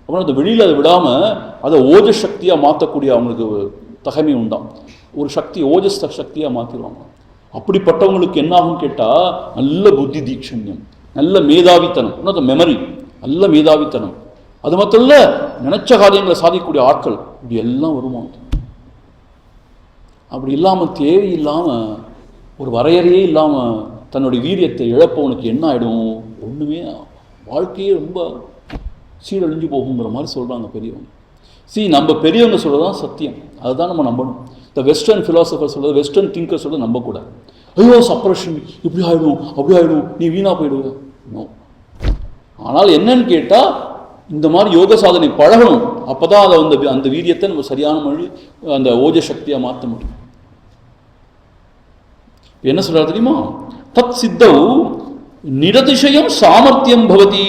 A: அப்புறம் அந்த வெளியில் அதை விடாமல் அதை ஓஜஸ் சக்தியாக மாற்றக்கூடிய அவங்களுக்கு தகமை உண்டாம். ஒரு சக்தி ஓஜஸ் சக்தியாக மாற்றிடுவாங்க. அப்படிப்பட்டவங்களுக்கு என்ன ஆகும்னு கேட்டால், நல்ல புத்தி தீட்சண்யம், நல்ல மேதாவித்தனம், இன்னொரு மெமரி, நல்ல மேதாவித்தனம், அது மட்டும் இல்லை நினைச்ச காரியங்களை சாதிக்கக்கூடிய ஆட்கள், இப்படி எல்லாம் வருவாங்க. அப்படி இல்லாமல் தேவையில்லாமல் ஒரு வரையறையே இல்லாமல் தன்னுடைய வீரியத்தை இழப்பவனுக்கு என்ன ஆகிடும், ஒன்றுமே வாழ்க்கையே ரொம்ப சீரழிஞ்சு போகுங்கிற மாதிரி சொல்கிறாங்க பெரியவங்க. நம்ம பெரியவங்க சொல்கிறது தான் சத்தியம், அதுதான் நம்ம நம்பணும். இந்த வெஸ்டர்ன் ஃபிலாசபர் சொல்கிறது, வெஸ்டர்ன் திங்கர் சொல்கிறது நம்பக்கூடாது. ஐயோ சப்ரஷன், இப்படி ஆகிடும் அப்படி ஆகிடும், நீ வீணாக போயிடுவ. நோ. ஆனால் என்னன்னு கேட்டால், இந்த மாதிரி யோக சாதனை பழகணும். அப்போ தான் அதை அந்த வீரியத்தை நம்ம சரியான மொழி அந்த ஓஜ சக்தியாக மாற்ற முடியும். என்ன சொல்கிறார் தெரியுமா? தத் சித்தவு நிரதிசயம் சாமர்த்தியம் பவதி.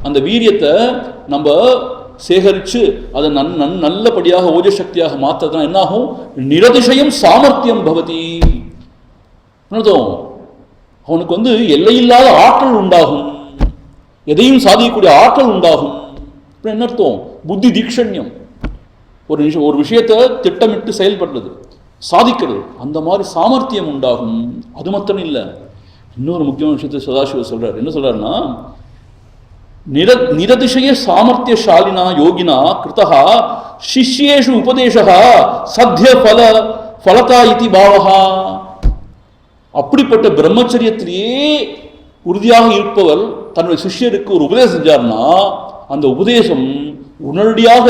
A: அந்த வீரியத்தை நம்ம சேகரித்து அதை நல்லபடியாக ஓஜ சக்தியாக மாற்றதான் என்னாகும்? நிரதிசயம் சாமர்த்தியம் பவதி. அவனுக்கு எல்லையில்லாத ஆற்றல் உண்டாகும், எதையும் சாதிக்கக்கூடிய ஆற்றல் உண்டாகும். என்ன அர்த்தம்? புத்தி தீக்ஷண்யம், ஒரு விஷயத்தை திட்டமிட்டு செயல்படுறது, சாதிக்கிறது, அந்த மாதிரி சாமர்த்தியம் உண்டாகும். அது மாத்திரம் இல்லை, இன்னொரு முக்கியமான விஷயத்தை சதாசிவ சொல்றார். என்ன சொல்றாருன்னா, நிரதிசய சாமர்த்தியசாலினா யோகினா கிருதா சிஷ்யேஷு உபதேசா சத்ய ஃபலதா இதி பாவஹா. அப்படிப்பட்ட பிரம்மச்சரியத்திலேயே உறுதியாக இருப்பவர் தன்னுடைய சிஷ்யருக்கு ஒரு உபதேசம் செஞ்சார்னா, அந்த உபதேசம் உடனடியாக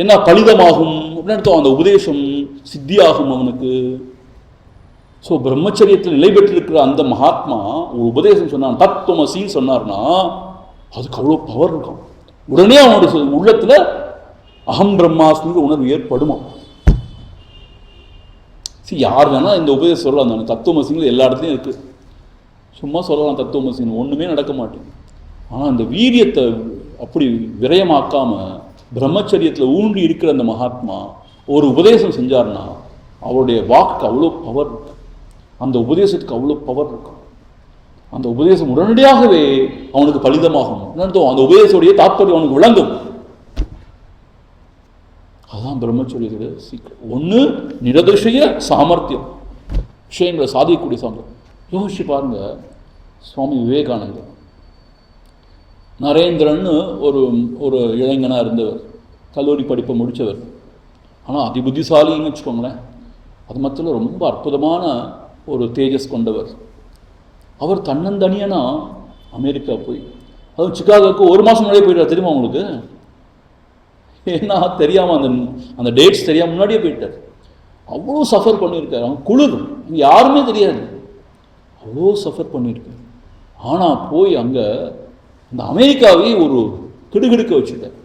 A: என்ன பலிதமாகும் அப்படின்னு, அந்த உபதேசம் சித்தியாகும் அவனுக்கு. ஸோ பிரம்மச்சரியத்தில் நிலை பெற்றிருக்கிற அந்த மகாத்மா ஒரு உபதேசம் சொன்னான், தத்துவமசின்னு சொன்னார்னா அதுக்கு அவ்வளோ பவர் இருக்கும். உடனே அவனுடைய உள்ளத்தில் அகம் பிரம்மாஸ்மிங்கிற உணர்வு ஏற்படுமா. யார் வேணால் இந்த உபதேசம் சொல்லலாம். அந்த தத்துவமசிங்கிற எல்லா இடத்துலையும் இருக்குது. சும்மா சொல்லலாம் தத்துவமசின்னு, ஒன்றுமே நடக்க மாட்டேங்குது. ஆனால் அந்த வீரியத்தை அப்படி விரயமாக்காமல் பிரம்மச்சரியத்தில் ஊன்றி இருக்கிற அந்த மகாத்மா ஒரு உபதேசம் செஞ்சார்னா அவருடைய வாக்கு அவ்வளோ பவர் இருக்கு, அந்த உபதேசத்துக்கு அவ்வளோ பவர் இருக்கும். அந்த உபதேசம் உடனடியாகவே அவனுக்கு பலிதமாகும். அந்த உபதேசத்துடைய தாற்பயம் அவனுக்கு விளங்கும். அதுதான் பிரம்மச்சரியத்துடைய சீக்கிரம். ஒன்று நிரதிசய சாமர்த்தியம், விஷயங்களை சாதிக்கக்கூடிய சாமர்த்தியம். யோசிச்சு பாருங்க, சுவாமி விவேகானந்தர் நரேந்திரன்னு ஒரு இளைஞனாக இருந்தவர், கல்லூரி படிப்பை முடித்தவர். ஆனால் அதிபுத்திசாலின்னு வச்சுக்கோங்களேன். அது மத்தியில் ரொம்ப அற்புதமான ஒரு தேஜஸ் கொண்டவர். அவர் தன்னந்தனியனா அமெரிக்கா போய், அதுவும் சிகாகோவுக்கு 1 மாதம் முன்னாடியே போயிட்டார். தெரியுமா உங்களுக்கு? ஏன்னா தெரியாமல் அந்த டேட்ஸ் தெரியாமல் முன்னாடியே போயிட்டார். அவ்வளோ சஃபர் பண்ணியிருக்காரு. அவன் குளிர் யாருமே தெரியாது, அவ்வளோ சஃபர் பண்ணியிருக்காரு. ஆனால் போய் அங்கே இந்த அமெரிக்காவே ஒரு கிடுகிடுக்க வச்சுட்டார்.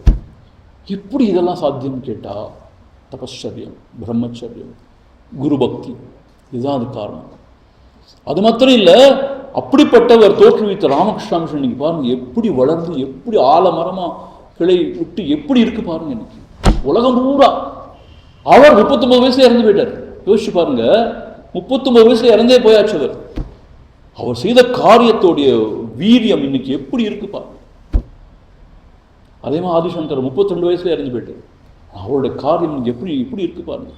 A: எப்படி இதெல்லாம் சாத்தியம்னு கேட்டால் தபஸ்சரியம், பிரம்மச்சரியம், குரு பக்தி, இதுதான் அது காரணம். அது மாத்திரம் இல்லை, அப்படிப்பட்டவர் தோற்றுவித்த ராமகிருஷ்ண மிஷன் இன்னைக்கு பாருங்க எப்படி வளர்ந்து, எப்படி ஆலமரமாக கிளை விட்டு எப்படி இருக்கு பாருங்க. இன்னைக்கு உலகம் பூரா அவர் 39 வயசுல இறந்து போயிட்டார். யோசிச்சு பாருங்க, 39 வயசுல இறந்தே போயாச்சு. அவர் செய்த காரியத்தோடைய வீரியம் இன்னைக்கு எப்படி இருக்கு பாருங்க. அதே மாதிரி ஆதிசங்கர் 32 வயசுல இறந்து போயிட்டார். அவருடைய காரியம் எப்படி எப்படி இருக்கு பாருங்க.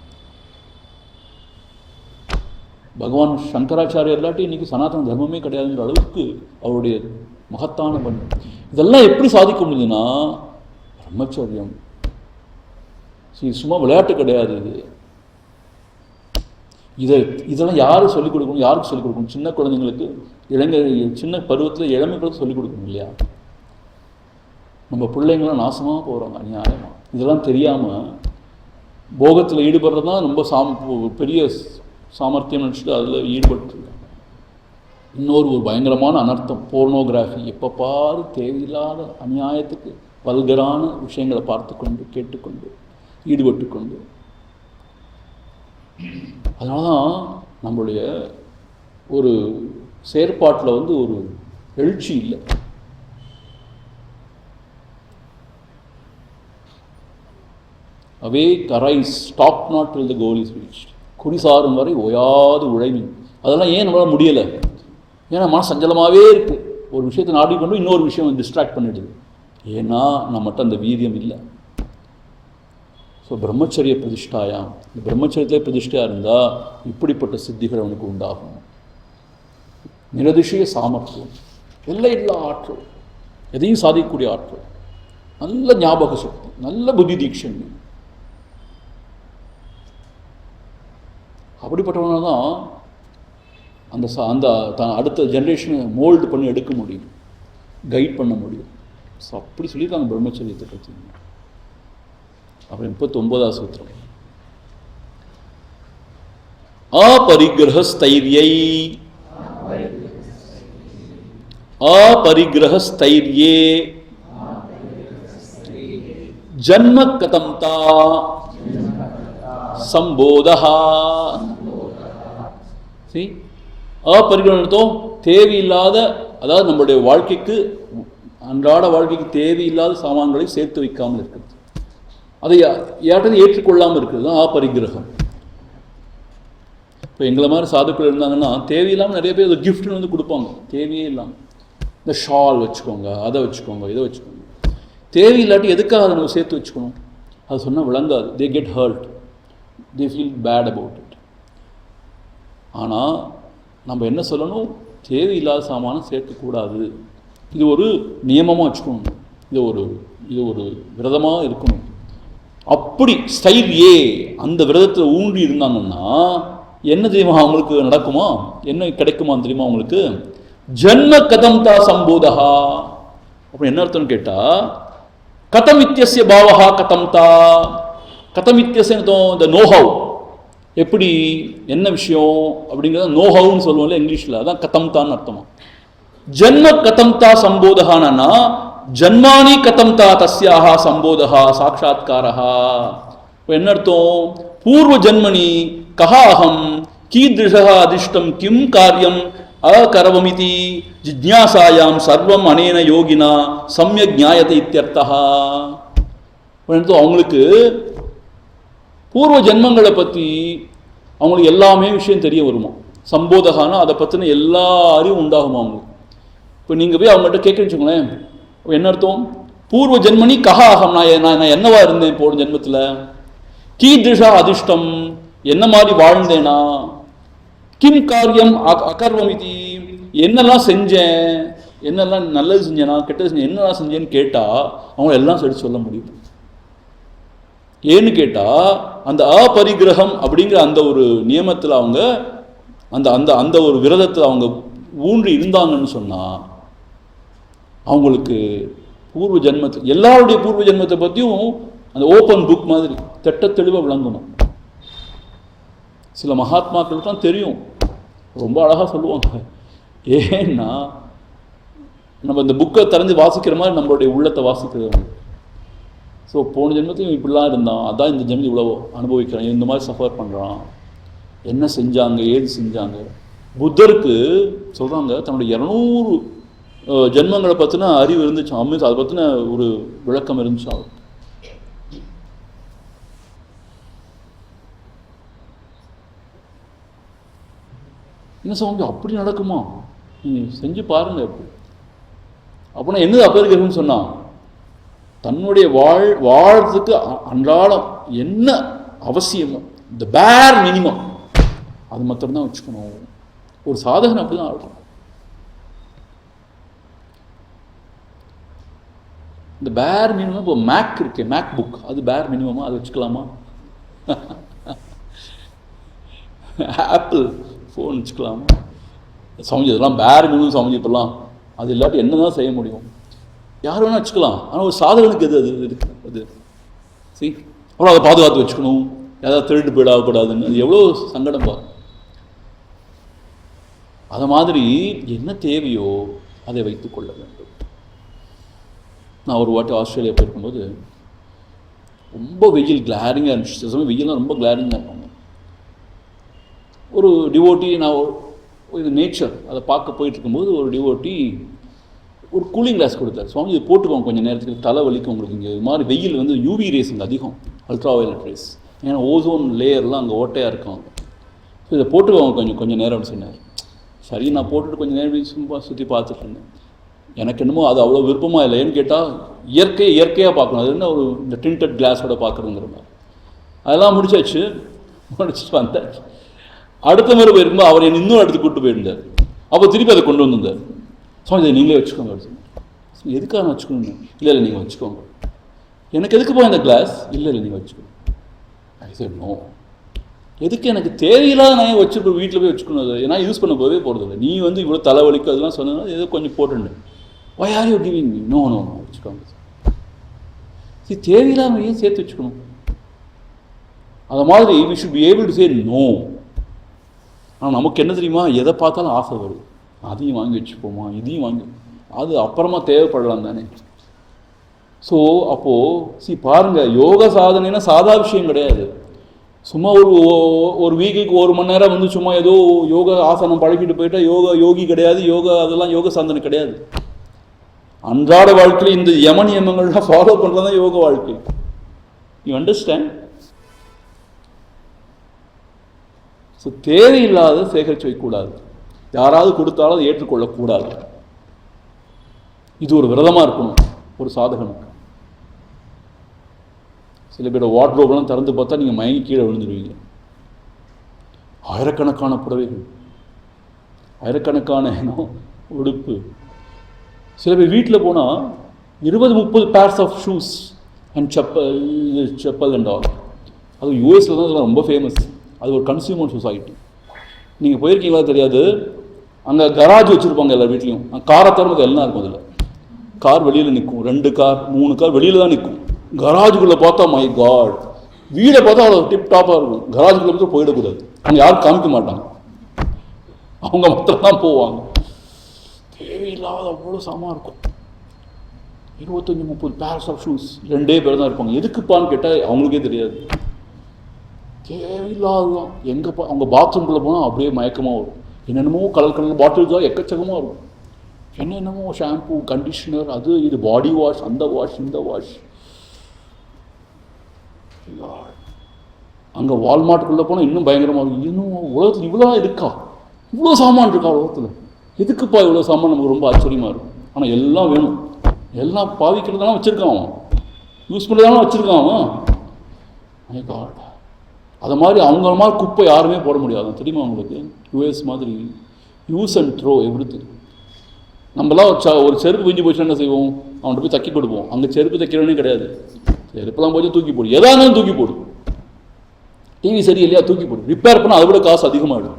A: பகவான் சங்கராச்சாரியர் இல்லாட்டி இன்னைக்கு சனாதன தர்மமே கிடையாதுங்கிற அளவுக்கு அவருடைய மகத்தான பணி. இதெல்லாம் எப்படி சாதிக்க முடியுதுன்னா பிரம்மச்சரியம். சும்மா விளையாட்டு கிடையாது இது. இதெல்லாம் யாரு சொல்லிக் கொடுக்கணும், யாருக்கு சொல்லிக் கொடுக்கணும்? சின்ன குழந்தைங்களுக்கு, சின்ன பருவத்தில் இளமை பருவத்தில் சொல்லிக் கொடுக்கணும் இல்லையா? நம்ம பிள்ளைங்களாம் நாசமாக போகிறாங்க அநியாயமாக. இதெல்லாம் தெரியாமல் போகத்தில் ஈடுபடுறது தான் ரொம்ப பெரிய சாமர்த்தியம் நினச்சிட்டு அதில் ஈடுபட்டுருக்காங்க. இன்னொரு பயங்கரமான அனர்த்தம் போர்னோகிராஃபி. எப்போ பாரு தேவையில்லாத அநியாயத்துக்கு வல்கரான விஷயங்களை பார்த்து கொண்டு கேட்டுக்கொண்டு ஈடுபட்டு கொண்டு. அதனால தான் நம்மளுடைய ஒரு செயற்பாட்டில் ஒரு எழுச்சி இல்லை. Awake, arise, stop not till the goal is reached. குறிசாரும் வரை ஓயாது உழைமின். அதெல்லாம் ஏன் நம்மளால் முடியலை? ஏன்னா மன சஞ்சலமாகவே இருக்குது. ஒரு விஷயத்தை நாடிக்கொண்டு இன்னொரு விஷயம் டிஸ்ட்ராக்ட் பண்ணிடுது. ஏன்னா நம்மகிட்ட அந்த வீரியம் இல்லை. ஸோ பிரம்மச்சரிய பிரதிஷ்டாயாம், இந்த பிரம்மச்சரியத்திலே பிரதிஷ்டையாக இருந்தால் இப்படிப்பட்ட சித்திகள் அவனுக்கு உண்டாகும். நிரதிசய சாமர்த்தியம், எல்லையில்லா ஆற்றல், எதையும் சாதிக்கக்கூடிய ஆற்றல், நல்ல ஞாபக சக்தி, நல்ல புத்தி தீட்சன். அப்படிப்பட்டவனால தான் அந்த அந்த அடுத்த ஜென்ரேஷனை மோல்டு பண்ணி எடுக்க முடியும், கைட் பண்ண முடியும். ஸோ அப்படி சொல்லியிருக்காங்க பிரம்மச்சரியத்தை பற்றி. அப்புறம் 39வது சூத்திரம், अपरिग्रहस्थैर्यै अपरिग्रहस्थैर्ये जन्म कथमता संबोधः. अपरिग्रहம் தேவையில்லாத, அதாவது நம்முடைய வாழ்க்கைக்கு அன்றாட வாழ்க்கைக்கு தேவையில்லாத சாமான்களை சேர்த்து வைக்காமல் இருக்கிறது, அதை யார்கிட்ட ஏற்றுக்கொள்ளாமல் இருக்கிறது தான் அப்பரிகிரகம். இப்போ எங்களை மாதிரி சாதுக்கள் இருந்தாங்கன்னா தேவையில்லாமல் நிறைய பேர் கிஃப்ட்னு கொடுப்பாங்க, தேவையே இல்லாமல். இந்த ஷால் வச்சுக்கோங்க, அதை வச்சுக்கோங்க, இதை வச்சுக்கோங்க. தேவையில்லாட்டி எதுக்காக அதை நம்ம சேர்த்து வச்சுக்கணும்? அது சொன்னால் விளங்காது. They get hurt, they feel bad about it. ஆனால் நம்ம என்ன சொல்லணும்? தேவையில்லாத சாமானம் சேர்க்கக்கூடாது. இது ஒரு நியமமாக வச்சுக்கணும், இது ஒரு விரதமாக இருக்கணும். அப்படி ஸ்டைரியே அந்த விரதத்தில் ஊன்றி இருந்தாங்கன்னா என்ன தெரியுமா அவங்களுக்கு நடக்குமா? என்ன கிடைக்குமா தெரியுமா அவங்களுக்கு? ஜன்ம கதம்தா சம்போதா. அப்படி என்ன அர்த்தம்னு கேட்டால், கதமித்யஸ்ய பாவஹா கதம்தா. கதமித்யஸ்ய இந்த நோஹவ், எப்படி என்ன விஷயம் அப்படிங்கிறத நோஹவுன்னு சொல்லுவோம்ல இங்கிலீஷில், அதான் கதம்தான்னு அர்த்தமா. ஜன்ம கதம்தா சம்போதகானா ஜன்மானி கதம்தா தஸ்யாக சம்போதா சாட்சாத்காரா. இப்போ என்ன அர்த்தம்? பூர்வ ஜன்மனி கஹாஹம் கீதிருஷா அதிஷ்டம் கிம் காரியம் அகரவமிதி ஜிஜ்ஞாசாயாம் சர்வம் அனேன யோகினா சம்யக் ஞாயத்தை இத்தியர்த்தா. அவங்களுக்கு பூர்வ ஜென்மங்களை பற்றி அவங்களுக்கு எல்லாமே விஷயம் தெரிய வருமா. சம்போதகானா அதை பற்றின எல்லா அறிவும் உண்டாகுமா அவங்களுக்கு. இப்போ நீங்கள் போய் அவங்கள்ட்ட கேட்குறேன்னு வச்சுக்கோங்களேன், என்ன அர்த்தம்? பூர்வ ஜென்மனி கஹாஹம், நான் என்னவா இருந்தேன் போன ஜென்மத்தில், கீதிருஷா அதிஷ்டம் என்ன மாதிரி வாழ்ந்தேனா, கிம் காரியம் அகர்வமிதி என்னெல்லாம் செஞ்சேன், என்னெல்லாம் நல்லது செஞ்சேனா கெட்டது செஞ்சேன், என்னெல்லாம் செஞ்சேன்னு கேட்டால் அவங்க எல்லாம் சரி சொல்ல முடியும். ஏன்னு கேட்டால் அந்த அப்பரிகிரகம் அப்படிங்கிற அந்த ஒரு நியமத்தில் அவங்க அந்த அந்த அந்த ஒரு விரதத்தில் அவங்க ஊன்றி இருந்தாங்கன்னு சொன்னால் அவங்களுக்கு பூர்வ ஜென்மத்தில் எல்லாருடைய பூர்வ ஜென்மத்தை பற்றியும் அந்த ஓப்பன் புக் மாதிரி தெட்ட தெளிவாக விளங்கணும். சில மகாத்மாக்களுக்கெல்லாம் தெரியும், ரொம்ப அழகாக சொல்லுவாங்க. ஏன்னா நம்ம இந்த புக்கை திறந்து வாசிக்கிற மாதிரி நம்மளுடைய உள்ளத்தை வாசிக்கிறது. ஸோ போன ஜென்மத்தையும் இப்படிலாம் இருந்தான், அதான் இந்த ஜென்மம் இவ்வளோ அனுபவிக்கிறான், இந்த மாதிரி சஃபர் பண்ணுறான், என்ன செஞ்சாங்க, ஏது செஞ்சாங்க. புத்தருக்கு சொல்கிறாங்க தன்னுடைய 200 ஜென்மங்களை பற்றின அறிவு இருந்துச்சு, அமிர்த அதை பற்றின ஒரு விளக்கம் இருந்துச்சு. அவர் என்ன சொல்லுவாங்க, அப்படி நடக்குமா, நீங்கள் செஞ்சு பாருங்க. அப்படி அப்படின்னா என்னது அப்பருக்குன்னு சொன்னான், தன்னுடைய வாழ்றதுக்கு அன்றாடம் என்ன அவசியமோ இந்த பேர் மினிமம் அது மாத்திரம்தான் வச்சுக்கணும். ஒரு சாதகன் அப்படிதான் ஆகணும். இந்த பேர் மினிமம், இப்போ மேக் இருக்கு, மேக் புக், அது பேர் மினிமமா, அது வச்சுக்கலாமா? ஆப்பிள் ஃபோன் வச்சுக்கலாமா? சமைஞ்சு இதெல்லாம் பேர் மினிமம் சமைஞ்சிப்பெல்லாம் அது இல்லாட்டி என்ன தான் செய்ய முடியும்? யார் வேணால் வச்சுக்கலாம். ஆனால் ஒரு சாதகனுக்கு எது அது இருக்கு, அது சரி அவ்வளோ அதை பாதுகாத்து வச்சுக்கணும், ஏதாவது திருட்டு போயிடாகக்கூடாதுன்னு, அது எவ்வளோ சங்கடம் பாரு. அதை மாதிரி என்ன தேவையோ அதை வைத்துக் கொள்ள வேண்டும். நான் ஒரு வாட்டி ஆஸ்திரேலியா போயிருக்கும்போது ரொம்ப வெயில் கிளாரிங்காக இருந்துச்சு. சில சமயம் வெயிலாம் ரொம்ப கிளாரிங்காக இருப்பாங்க. ஒரு டிவோட்டி, நான் இது நேச்சர் அதை பார்க்க போயிட்டு இருக்கும்போது ஒரு டிவோட்டி ஒரு கூலிங் கிளாஸ் கொடுத்தாரு. சுவாமி இது போட்டுக்கோங்க கொஞ்சம் நேரத்துக்கு, தலை வலிக்கும் உங்களுக்கு, இங்கே இது மாதிரி வெயில் வந்து யூவி ரேஸ் இங்கே அதிகம், அல்ட்ரா வயலட் ரேஸ், ஏன்னா ஓசோன் லேயர்லாம் அங்கே ஓட்டையாக இருக்கும். ஸோ இதை போட்டுக்கோங்க கொஞ்சம் நேரம்னு சொன்னார். சரி நான் போட்டுட்டு கொஞ்சம் நேரம் சும்மா சுற்றி பார்த்துட்டு இருந்தேன். எனக்கு என்னமோ அது அவ்வளோ விருப்பமாக இல்லை. ஏன்னு கேட்டால் இயற்கையாக பார்க்கணும், அது என்ன ஒரு இந்த டிண்டட் கிளாஸோட பார்க்குறதுங்கிற மாதிரி. அதெல்லாம் முடிச்சிட்டு வந்தாச்சு. அடுத்த முறை போயிருக்கும்போது அவர் என்னை இன்னொரு இடத்துக்கு கூப்பிட்டு போயிருந்தார். அப்போ திருப்பி அதை கொண்டு வந்திருந்தார். ஸோ இதை நீங்களே வச்சுக்கோங்க அப்படின்னு. எதுக்காக நான் வச்சுக்கோங்க? இல்லை நீங்கள் வச்சுக்கோங்க. எனக்கு எதுக்கு போய் இந்த கிளாஸ்? இல்லை நீங்கள் வச்சுக்கோங்க. சரி நோ, எதுக்கு எனக்கு தேவையில்லாத நான் வச்சுருக்க வீட்டில் போய் வச்சுக்கணும், அதை ஏன்னா யூஸ் பண்ண போகவே போகிறதில்ல. நீ வந்து இவ்வளோ தலைவலிக்கு அதெல்லாம் சொன்னதுனால ஏதோ கொஞ்சம் போட்டுண்டு why are you giving me? No வச்சுக்கோங்க. சரி தேவையில்லாமல் ஏன் சேர்த்து வச்சுக்கணும்? அது மாதிரி we should be able to say no. ஆனால் நமக்கு என்ன தெரியுமா, எதை பார்த்தாலும் ஆசை வருது, அதையும் வாங்கி வச்சுப்போமா, இதையும் வாங்கி, அது அப்புறமா தேவைப்படலாம் தானே. ஸோ அப்போது பாருங்கள், யோக சாதனைனா சாதா விஷயம் கிடையாது. சும்மா ஒரு வீக்குக்கு 1 மணி நேரம் வந்து சும்மா ஏதோ யோகா ஆசனம் பழகிட்டு போயிட்டா யோகி கிடையாது. அதெல்லாம் யோக சாதனை கிடையாது. அன்றாட வாழ்க்கையில் இந்த யம நியமங்கள்லாம் ஃபாலோ பண்ணுறது தான் யோக வாழ்க்கை. You understand? ஸோ தேவையில்லாத சேகரித்து வைக்கக்கூடாது. யாராவது கொடுத்தாலும் அதை ஏற்றுக்கொள்ளக்கூடாது. இது ஒரு விரதமாக இருக்கணும் ஒரு சாதகனுக்கு. சில பேர் வார்ட்ரோப்லாம் திறந்து பார்த்தா நீங்கள் மயங்கி கீழே விழுந்துடுவீங்க. ஆயிரக்கணக்கான புடவைகள், ஆயிரக்கணக்கான உடுப்பு. சில பேர் வீட்டில் போனால் 20-30 pairs of shoes and chappal and all. அது யூஎஸில் தான் இதெல்லாம் ரொம்ப ஃபேமஸ். அது ஒரு கன்சியூமர் சொசைட்டி. நீங்கள் போயிருக்கீங்களா தெரியாது, அங்கே கராஜ் வச்சுருப்பாங்க எல்லா வீட்லேயும். காரை தரது எல்லாம் இருக்கும். அதில் கார் வெளியில் நிற்கும், 2 கார் 3 கார் வெளியில் தான் நிற்கும். கராஜுக்குள்ளே பார்த்தா மை காட், வீடை பார்த்தா அவ்வளோ டிப் டாப்பாக இருக்கும். கராஜுக்குள்ளே மட்டும் போயிடக்கூடாது, அங்கே யாரும் காமிக்க மாட்டாங்க, அவங்க மாத்திரம் தான் போவாங்க. தேவையில்லாத அவ்வளோ சாமான் இருக்கும். 25-30 பேர்ஸ் ஆஃப் ஷூஸ், 2 பேர் தான் இருப்பாங்க. எதுக்குப்பான்னு கேட்டால் அவங்களுக்கே தெரியாது. தேவையில்லாததான். எங்கே அவங்க பாத்ரூம்குள்ளே போனால் அப்படியே மயக்கமாக வரும். என்னென்னமோ கலர் பாட்டில்ஸ் தான் எக்கச்சக்கமாக இருக்கும். என்னென்னமோ ஷாம்பு, கண்டிஷனர், அது இது, பாடி வாஷ், அந்த வாஷ், இந்த வாஷ். அங்கே வால்மார்ட்டுக்குள்ளே போனால் இன்னும் பயங்கரமாக இருக்கும். இன்னும் உலகத்தில் இவ்வளோ இருக்கா, இவ்வளோ சாமான் இருக்கா உலகத்தில், எதுக்குப்பா இவ்வளோ சாமான்? நமக்கு ரொம்ப ஆச்சரியமாக இருக்கும். ஆனால் எல்லாம் வேணும், எல்லாம் பாவிக்கிறதெல்லாம் வச்சுருக்கான் அவன், யூஸ் பண்ணுறதெல்லாம் வச்சுருக்கான் அவன். My God. அதை மாதிரி அவங்கள மாதிரி குப்பை யாருமே போட முடியாது, தெரியுமா அவங்களுக்கு? யூஎஸ் மாதிரி யூஸ் அண்ட் த்ரோ எவ்ரிதிங். நம்மளாம் ஒரு செருப்பு பிஞ்சு போச்சுன்னா என்ன செய்வோம்? அவன்கிட்ட போய் தைக்கி கொடுப்போம். அங்கே செருப்பு தைக்கிறவனே கிடையாது. செருப்பெல்லாம் போய் தூக்கி போடு, எதானாலும் தூக்கி போடு. டிவி சரி இல்லையா, தூக்கி போடு. ரிப்பேர் பண்ணால் அதை விட காசு அதிகமாகிடும்.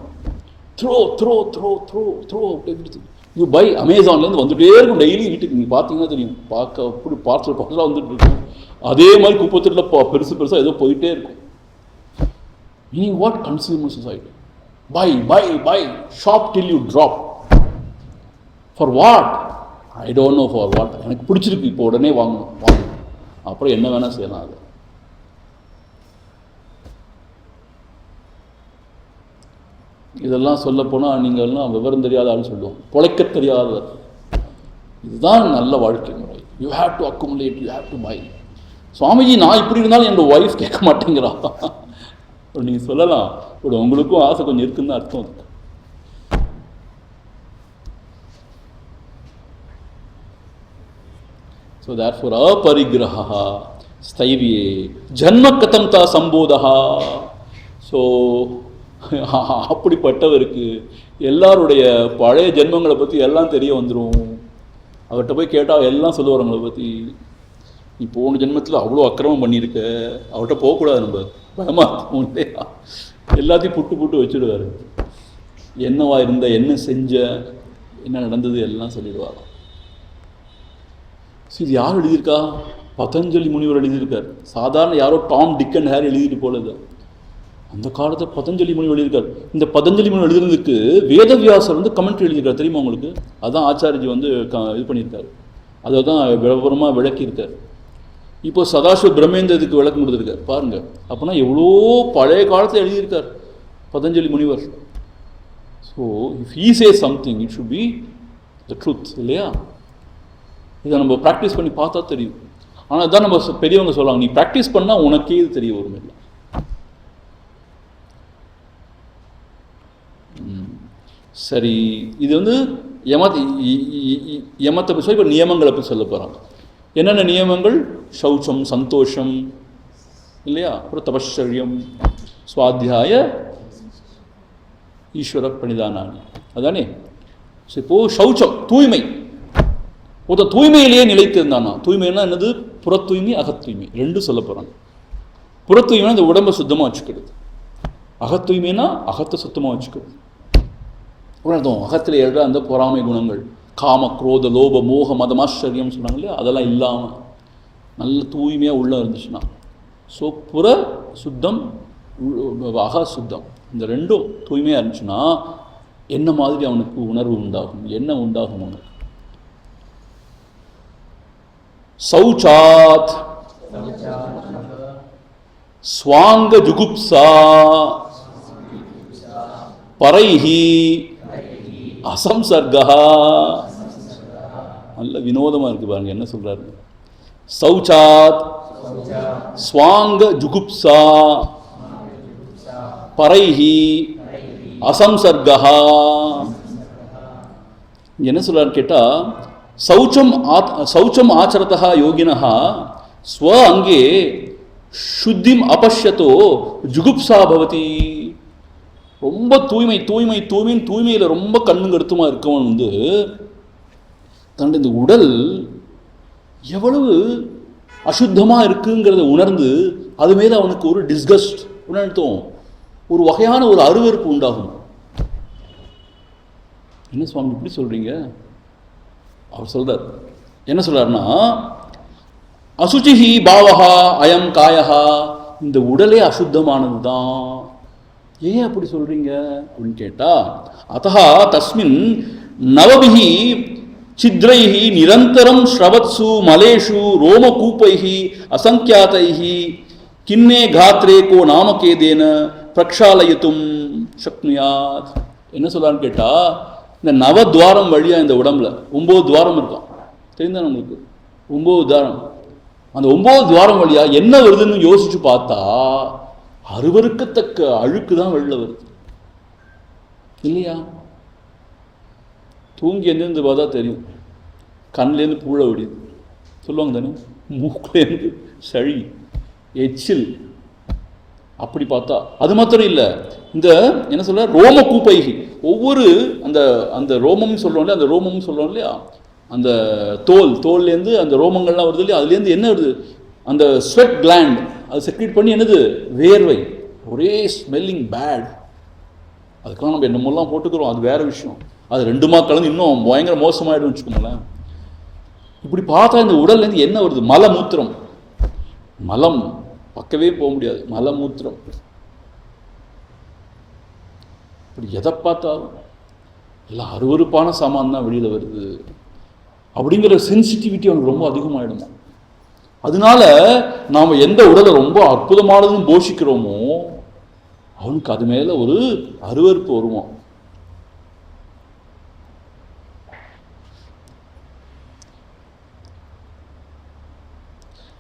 A: Throw throw throw throw throw அப்படி இது பை அமேசான்லேருந்து வந்துகிட்டே இருக்கும் டெய்லி வீட்டுக்கு. நீங்கள் பார்த்தீங்கன்னா தெரியும், பார்க்க அப்படி பார்சலாக வந்துட்டு இருக்கும். அதே மாதிரி குப்பத்தில் பெருசு பெருசாக ஏதோ போயிட்டே இருக்கும். Meaning what? Consumer society. Buy, shop till you drop. For what? I don't know for what. எனக்கு பிடிச்சிருக்கு, இப்போ உடனே வாங்கணும், அப்புறம் என்ன வேணால் செய்யலாம். அது இதெல்லாம் சொல்ல போனால் நீங்கள்லாம் விவரம் தெரியாத ஆள் சொல்லுவோம், பொழைக்க தெரியாதவர். இதுதான் நல்ல வாழ்க்கை முறை. You have to accumulate, you have to buy. Swamiji நான் இப்படி இருந்தாலும் என்னோட ஒய்ஃப் கேட்க மாட்டேங்கிறா. நீங்கள் சொல்லலாம், இப்படி உங்களுக்கும் ஆசை கொஞ்சம் இருக்குன்னு அர்த்தம் இருக்கு. ஸோ தேர்ஃபோர் அப்பரிகிரஹா ஸ்தைரியே ஜன்ம கதம்தா சம்போதா. ஸோ அப்படிப்பட்டவருக்கு எல்லாருடைய பழைய ஜென்மங்களை பற்றி எல்லாம் தெரிய வந்துடும். அவர்கிட்ட போய் கேட்டால் எல்லாம் சொல்லுவார் அவங்கள பற்றி. நீ போன ஜென்மத்தில் அவ்வளோ அக்கிரமம் பண்ணியிருக்க, அவர்கிட்ட போகக்கூடாது, நம்ம பயமாக இருக்கும் இல்லையா. எல்லாத்தையும் புட்டு வச்சுடுவார். என்னவா இருந்த, என்ன செஞ்ச, என்ன நடந்தது எல்லாம் சொல்லிடுவார். இது யார் எழுதியிருக்கா? பதஞ்சலி முனிவர் எழுதியிருக்கார். சாதாரண யாரோ டாம் டிக் அண்ட் ஹேர் எழுதிட்டு போலது. அந்த காலத்தில் பதஞ்சலி முனிவர் எழுதியிருக்கார். இந்த பதஞ்சலி முனிவர் எழுதுறதுக்கு வேதவியாசர் கமெண்ட்ரி எழுதியிருக்கார், தெரியுமா உங்களுக்கு? அதுதான் ஆச்சாரிஜி இது பண்ணியிருக்காரு, அதை தான் விவரமாக விளக்கியிருக்கார். இப்போ சதாசிவ பிரம்மேந்திரத்துக்கு விளக்கம் கொடுத்துருக்கார் பாருங்க. அப்படின்னா எவ்வளோ பழைய காலத்தில் எழுதியிருக்கார் பதஞ்சலி முனிவர். So if he say something it should be the truth இல்லையா? இதை நம்ம ப்ராக்டிஸ் பண்ணி பார்த்தா தெரியும். ஆனால் அதுதான் நம்ம பெரியவங்க சொல்லுவாங்க, நீ ப்ராக்டிஸ் பண்ணால் உனக்கே இது தெரிய வரும். இல்லை சரி, இது யமத்தை பற்றி சொல்லி இப்போ நியமங்களை பற்றி சொல்ல போகிறாங்க. என்னென்ன நியமங்கள்? சௌச்சம், சந்தோஷம் இல்லையா, அப்புறம் தபஸ்சரியம், சுவாத்தியாய, ஈஸ்வர பிரணிதானானி, அதானே. ஸோ இப்போது சௌச்சம் தூய்மை, ஒருத்தன் தூய்மையிலேயே நிலைத்து இருந்தானா. தூய்மைன்னா என்னது? புற தூய்மை, அகத்தூய்மை ரெண்டும் சொல்ல போகிறாங்க. புற தூய்மைனா இந்த உடம்பை சுத்தமாக வச்சுக்கிறது, அகத்தூய்மைனா அகத்தை சுத்தமாக வச்சுக்கிறது. அர்த்தம் அகத்தில் எழுற அந்த பொறாமை குணங்கள், காம, குரோத, லோப, மோக, மதமாச்சரியம் சொன்னாங்க இல்லையா, அதெல்லாம் இல்லாமல் நல்ல தூய்மையாக உள்ளே இருந்துச்சுன்னா. ஸோ புற சுத்தம், அக சுத்தம், இந்த ரெண்டும் தூய்மையாக இருந்துச்சுன்னா என்ன மாதிரி அவனுக்கு உணர்வு உண்டாகும், என்ன உண்டாகும் அவனுக்கு? சௌச்சாத் ஸ்வாங்க ஜுகுப்சா பரைஹி அசம்சர்கா. நல்ல வினோதமாக இருக்குது பாருங்க என்ன சொல்கிறாரு. சௌச்சாத் ஸ்வாங்க ஜுகுப்சா பரைஹி அசம்சர்கா. என்ன சொல்கிறான்னு கேட்டால், சௌச்சம் ஆச்சரதா யோகினஹா ஸ்வ அங்கே சுத்திம் அபஷ்யத்தோ ஜுகுப்சா பவதி. ரொம்ப தூய்மையில் ரொம்ப கண்ணும் கருத்துமாக இருக்கவன் தன்னுடைய இந்த உடல் எவ்வளவு அசுத்தமாக இருக்குங்கிறத உணர்ந்து அது மேலே அவனுக்கு ஒரு டிஸ்கஸ்ட் உணர்த்தும், ஒரு வகையான ஒரு அருவருப்பு உண்டாகும். என்ன சுவாமி இப்படி சொல்கிறீங்க? அவர் சொல்கிறார், என்ன சொல்கிறாருன்னா, அசுச்சிஹி பாவஹா அயம் காயஹா, இந்த உடலே அசுத்தமானது தான். ஏன் அப்படி சொல்கிறீங்க அப்படின்னு கேட்டால், அத்தஹா தஸ்மின் நவபிஹி சித்ரைஹி நிரந்தரம் ஸ்ரவத்சு மலேஷு ரோமகூப்பைஹி அசங்கியாதைஹி கிண்ணே காத்ரே கோ நாமகேதேன பிரக்ஷாலயத்தும் சக்னுயாத். என்ன சொல்கிறான்னு கேட்டால், இந்த நவத்வாரம் வழியாக இந்த உடம்புல 9 துவாரம் இருக்கான், தெரியுதா நம்மளுக்கு? 9 துவாரம். அந்த 9 துவாரம் வழியாக என்ன வருதுன்னு யோசிச்சு பார்த்தா அருவருக்கத்தக்க அழுக்கு தான் வெளில வருது இல்லையா? தூங்கி எந்திருந்து பார்த்தா தெரியும், கண்லேருந்து பூழ விடியுது சொல்லுவாங்க தானே, மூக்குலேருந்து சளி, எச்சில், அப்படி பார்த்தா. அது மாத்திரம் இல்லை, இந்த என்ன சொல்ற ரோம கூப்பைகி, ஒவ்வொரு அந்த அந்த ரோமம் சொல்கிறோம் இல்லையா, அந்த ரோமம் சொல்கிறோம் இல்லையா, அந்த தோல்லேருந்து அந்த ரோமங்கள்லாம் வருது இல்லையா, அதுலேருந்து என்ன வருது, அந்த ஸ்வெட் கிளாண்ட் அது செக்ரீட் பண்ணி என்னது, வேர்வை, ஒரே ஸ்மெல்லிங் பேட். அதுக்கெல்லாம் நம்ம என்னமோலாம் போட்டுக்கிறோம், அது வேறு விஷயம். அது 2 கலந்து இன்னும் பயங்கர மோசமாயிடும் வச்சுக்கோங்களேன். இப்படி பார்த்தா இந்த உடல்லேருந்து என்ன வருது, மலமூத்திரம், மலம் பக்கவே போக முடியாது, மலமூத்திரம். இப்படி எதை பார்த்தாலும் எல்லாம் அருவருப்பான சாமான் தான் வெளியில் வருது அப்படிங்கிற சென்சிட்டிவிட்டி அவனுக்கு ரொம்ப அதிகமாகிடுமா. அதனால நாம் எந்த உடலை ரொம்ப அற்புதமானதுன்னு போஷிக்கிறோமோ அவனுக்கு அது மேலே ஒரு அருவருப்பு வருவான்.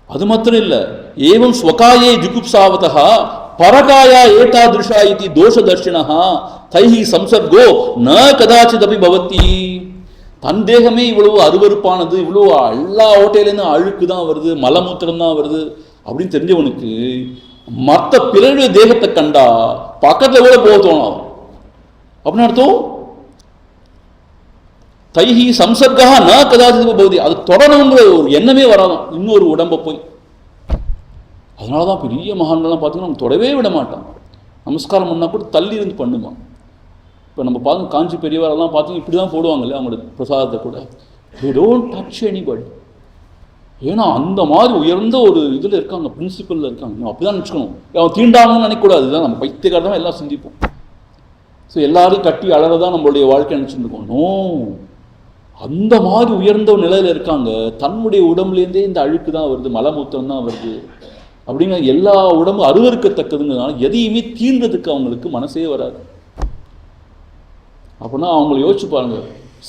A: அது மாத்திரம் இல்லை, ஏவம் ஸ்வகாயே ஜுகுப்சாவதா பரகாயா ஏதாதிருஷா இதி தோஷ தர்ஷினா தைஹி சம்சர்கோ ந கதாச்சிதபி பவதி. தன் தேகமே இவ்வளவு அருவருப்பானது, இவ்வளோ எல்லா ஓட்டையிலேருந்து அழுக்கு தான் வருது, மலமூத்திரம் தான் வருது அப்படின்னு தெரிஞ்சவனுக்கு மற்ற பிறருடைய தேகத்தை கண்டா பக்கத்தில் கூட போக தோணும். அப்படின்னு அர்த்தம் தைஹி சம்சர்கா ந கதாச்சிதபி பவதி, அது தொடரணுங்கிற ஒரு எண்ணமே வராதான் இன்னொரு உடம்பை போய். அதனால தான் பெரிய மகான்கள்லாம் பார்த்தீங்கன்னா நம்ம தொடவே விட மாட்டான். நமஸ்காரம் பண்ணால் கூட தள்ளி இருந்து பண்ணுமா. இப்போ நம்ம பார்த்து காஞ்சி பெரியவரெல்லாம் பார்த்தீங்கன்னா இப்படி தான் போடுவாங்கல்ல அவங்களோட பிரசாதத்தை கூட. they don't touch anybody. ஏன்னா அந்த மாதிரி உயர்ந்த ஒரு இதில் இருக்காங்க, பிரின்சிபலில் இருக்காங்க. அப்படி தான் நினச்சிக்கணும். அவன் தீண்டாமன்னு நினைக்கக்கூடாது. இதுதான் நம்ம பைத்தியக்காரதான் எல்லாம் சிந்திப்போம். ஸோ எல்லாரையும் கட்டி அழகதான் நம்மளுடைய வாழ்க்கை நினச்சிட்டு இருக்கோம். நோ, அந்த மாதிரி உயர்ந்த நிலையில் இருக்காங்க. தன்னுடைய உடம்புலேருந்தே இந்த அழுக்கு தான் வருது, மலமூத்திரம் தான் வருது அப்படிங்கிற எல்லா உடம்பு அருவருக்கத்தக்கதுங்கிறதுனால எதையுமே தீர்ந்ததுக்கு அவங்களுக்கு மனசே வராது. அப்படின்னா அவங்கள யோசிச்சு பாருங்க,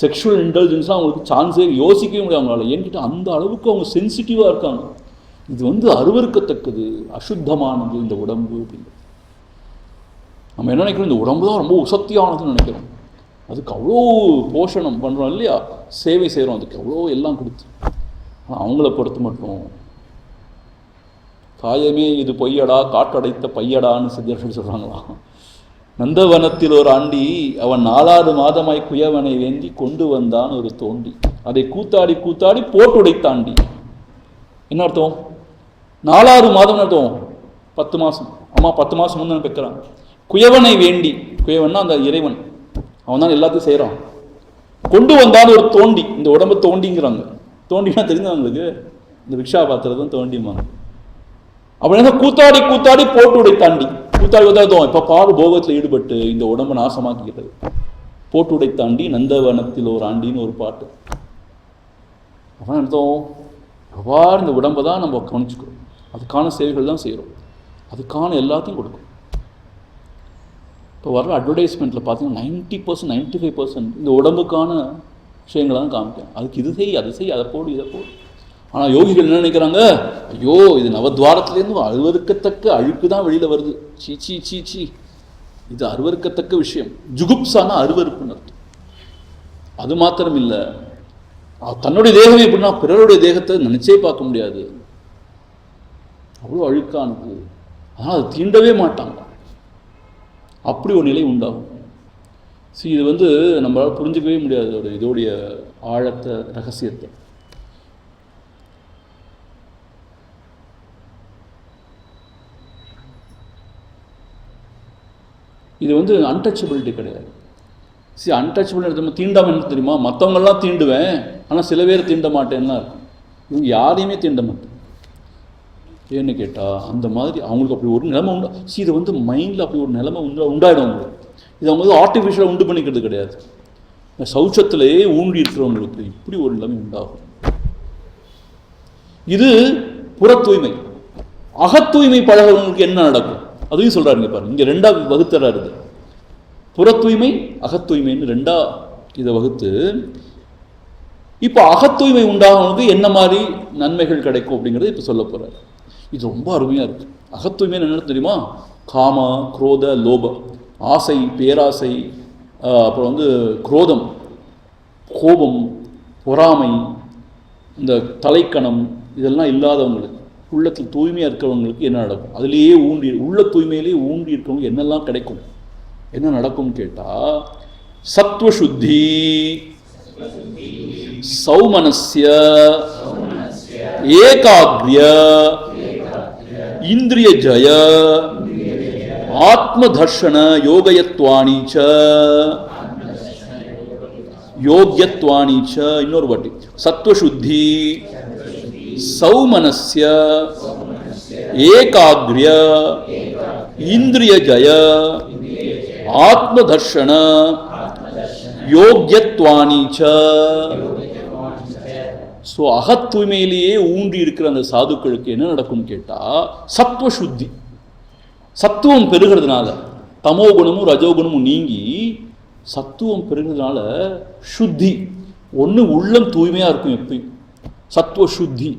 A: செக்ஷுவல் இன்டெலிஜென்ஸ்லாம் அவங்களுக்கு சான்ஸே யோசிக்கவே முடியாது அவங்களால. ஏன்கிட்ட அந்த அளவுக்கு அவங்க சென்சிட்டிவாக இருக்காங்க. இது அருவருக்கத்தக்கது, அசுத்தமானது இந்த உடம்பு அப்படின்னு. நம்ம என்ன நினைக்கிறோம், இந்த உடம்பு தான் ரொம்ப உசத்தியானதுன்னு நினைக்கிறோம். அதுக்கு அவ்வளோ போஷணம் பண்ணுறோம் இல்லையா, சேவை செய்கிறோம், அதுக்கு அவ்வளோ எல்லாம் கொடுத்து. ஆனால் அவங்கள பொறுத்து மட்டும் காயமே இது பொய்யடா காற்றடைத்த பையடான்னு சித்தர்கள் சொல்கிறாங்களாம். நந்தவனத்தில் ஒரு ஆண்டி அவன் 4 மாதமாய் குயவனை வேண்டி கொண்டு வந்தான் ஒரு தோண்டி, அதை கூத்தாடி கூத்தாடி போட்டுடைத்தாண்டி. என்ன அர்த்தம்? 4 மாதம் அர்த்தம் 10 மாதம். அம்மா 10 மாதம் முன்னே பெற்கிறான். குயவனை வேண்டி, குயவன்னா அந்த இறைவன், அவன் தான் எல்லாத்தையும் செய்கிறான். கொண்டு வந்தான் ஒரு தோண்டி, இந்த உடம்பை தோண்டிங்கிறாங்க. தோண்டினா தெரிஞ்சவங்களுக்கு இந்த ரிக்ஷா பாத்திரம் தான் தோண்டிமாங்க. அப்படின்னா கூத்தாடி கூத்தாடி போட்டு உடைத்தாண்டி, கூத்தாடி உதாரணம் இப்போ பாரு போகத்தில் ஈடுபட்டு இந்த உடம்பை நாசமாக்கிக்கிறது. போட்டு உடைத்தாண்டி நந்தவனத்தில் ஒரு ஆண்டின்னு ஒரு பாட்டு. அப்படின்னு அர்த்தம் எவ்வாறு இந்த உடம்பை தான் நம்ம கவனிச்சுக்கிறோம், அதுக்கான சேவைகள் தான் செய்கிறோம், அதுக்கான எல்லாத்தையும் கொடுக்கும். இப்போ வர்ற அட்வர்டைஸ்மெண்ட்டில் பார்த்தீங்கன்னா 90% 95% இந்த உடம்புக்கான விஷயங்களை தான் காமிக்கும். அதுக்கு இது செய், அது செய், அதை போடு, இதை போடு. ஆனால் யோகிகள் என்ன நினைக்கிறாங்க, ஐயோ இது நவத்வாரத்துலேருந்து அருவருக்கத்தக்க அழுக்கு தான் வெளியில் வருது, சீ சீ சீ சீ, இது அருவருக்கத்தக்க விஷயம். ஜுகுப்சானா அருவருப்புன்னு அர்த்தம். அது மாத்திரம் இல்லை, தன்னுடைய தேகம் எப்படின்னா பிறருடைய தேகத்தை நினைச்சே பார்க்க முடியாது, அவ்வளோ அழுக்கானது. ஆனால் அது தீண்டவே மாட்டாங்க. அப்படி ஒரு நிலை உண்டாகும். இது நம்மளால் புரிஞ்சிக்கவே முடியாது இதோடைய ஆழத்தை, ரகசியத்தை. இது அன்டச்சபிலிட்டி கிடையாது. அன்டச்சபிலிட்டி நம்ம தீண்டாமல் என்ன தெரியுமா, மற்றவங்கெல்லாம் தீண்டுவேன் ஆனால் சில பேர் தீண்ட மாட்டேன்னா இருக்கும். இவங்க யாரையுமே தீண்ட மாட்டேன். ஏன்னு கேட்டால் அந்த மாதிரி அவங்களுக்கு அப்படி ஒரு நிலைமை உண்டா. இது மைண்டில் அப்படி ஒரு நிலைமை உண்டாயிடும் அவங்களுக்கு. இது அவங்க ஆர்டிஃபிஷியலாக உண்டு பண்ணிக்கிறது கிடையாது. சௌச்சத்திலேயே ஊன்றி இருக்கிறவங்களுக்கு இப்படி ஒரு நிலைமை உண்டாகும். இது புற தூய்மை. அகத்தூய்மை பழகிறவங்களுக்கு என்ன நடக்கும் அதையும் சொல்கிறாருங்க பாருங்க. இங்கே 2ஆக வகுத்துறாரு. புற தூய்மை அகத்தூய்மைன்னு 2ஆக இதை வகுத்து, இப்போ அகத்தூய்மை உண்டாகிறவங்களுக்கு என்ன மாதிரி நன்மைகள் கிடைக்கும் அப்படிங்கிறத இப்போ சொல்ல போகிறார். இது ரொம்ப அருமையாக இருக்குது. அகத்தூய்மைன்னு என்ன தெரியுமா, காம குரோத லோப, ஆசை பேராசை, அப்புறம் குரோதம் கோபம் பொறாமை, இந்த தலைக்கணம், இதெல்லாம் இல்லாதவங்களுக்கு, உள்ளத்தில் தூய்மையாக இருக்கிறவங்களுக்கு என்ன நடக்கும், அதுலேயே ஊன்றி உள்ள தூய்மையிலேயே ஊன்றி இருக்கிறவங்க என்னெல்லாம் கிடைக்கும், என்ன நடக்கும்னு கேட்டால், சத்வசுத்தி, சௌமனஸ்ய, ஏகாக்ரிய, இந்திரிய ஜய, ஆத்மதர்ஷன யோகயத்வாணி ச, யோக்யத்வாணி ச. இன்னொரு வாட்டி, சத்வசுத்தி, சௌமனஸ்ய, ஏகாக்ரிய, இந்திரிய ஜய, ஆத்ம தர்ஷன யோக்யத்வானிச்ச. ஸோ அகத் தூய்மையிலேயே ஊன்றி இருக்கிற அந்த சாதுக்களுக்கு என்ன நடக்கும்னு கேட்டால் சத்துவ சுத்தி, சத்துவம் பெருகிறதுனால தமோ குணமும் ரஜோகுணமும் நீங்கி சத்துவம் பெருகிறதுனால சுத்தி ஒன்று, உள்ளம் தூய்மையாக இருக்கும் எப்பயும், சத்துவ சுத்தி.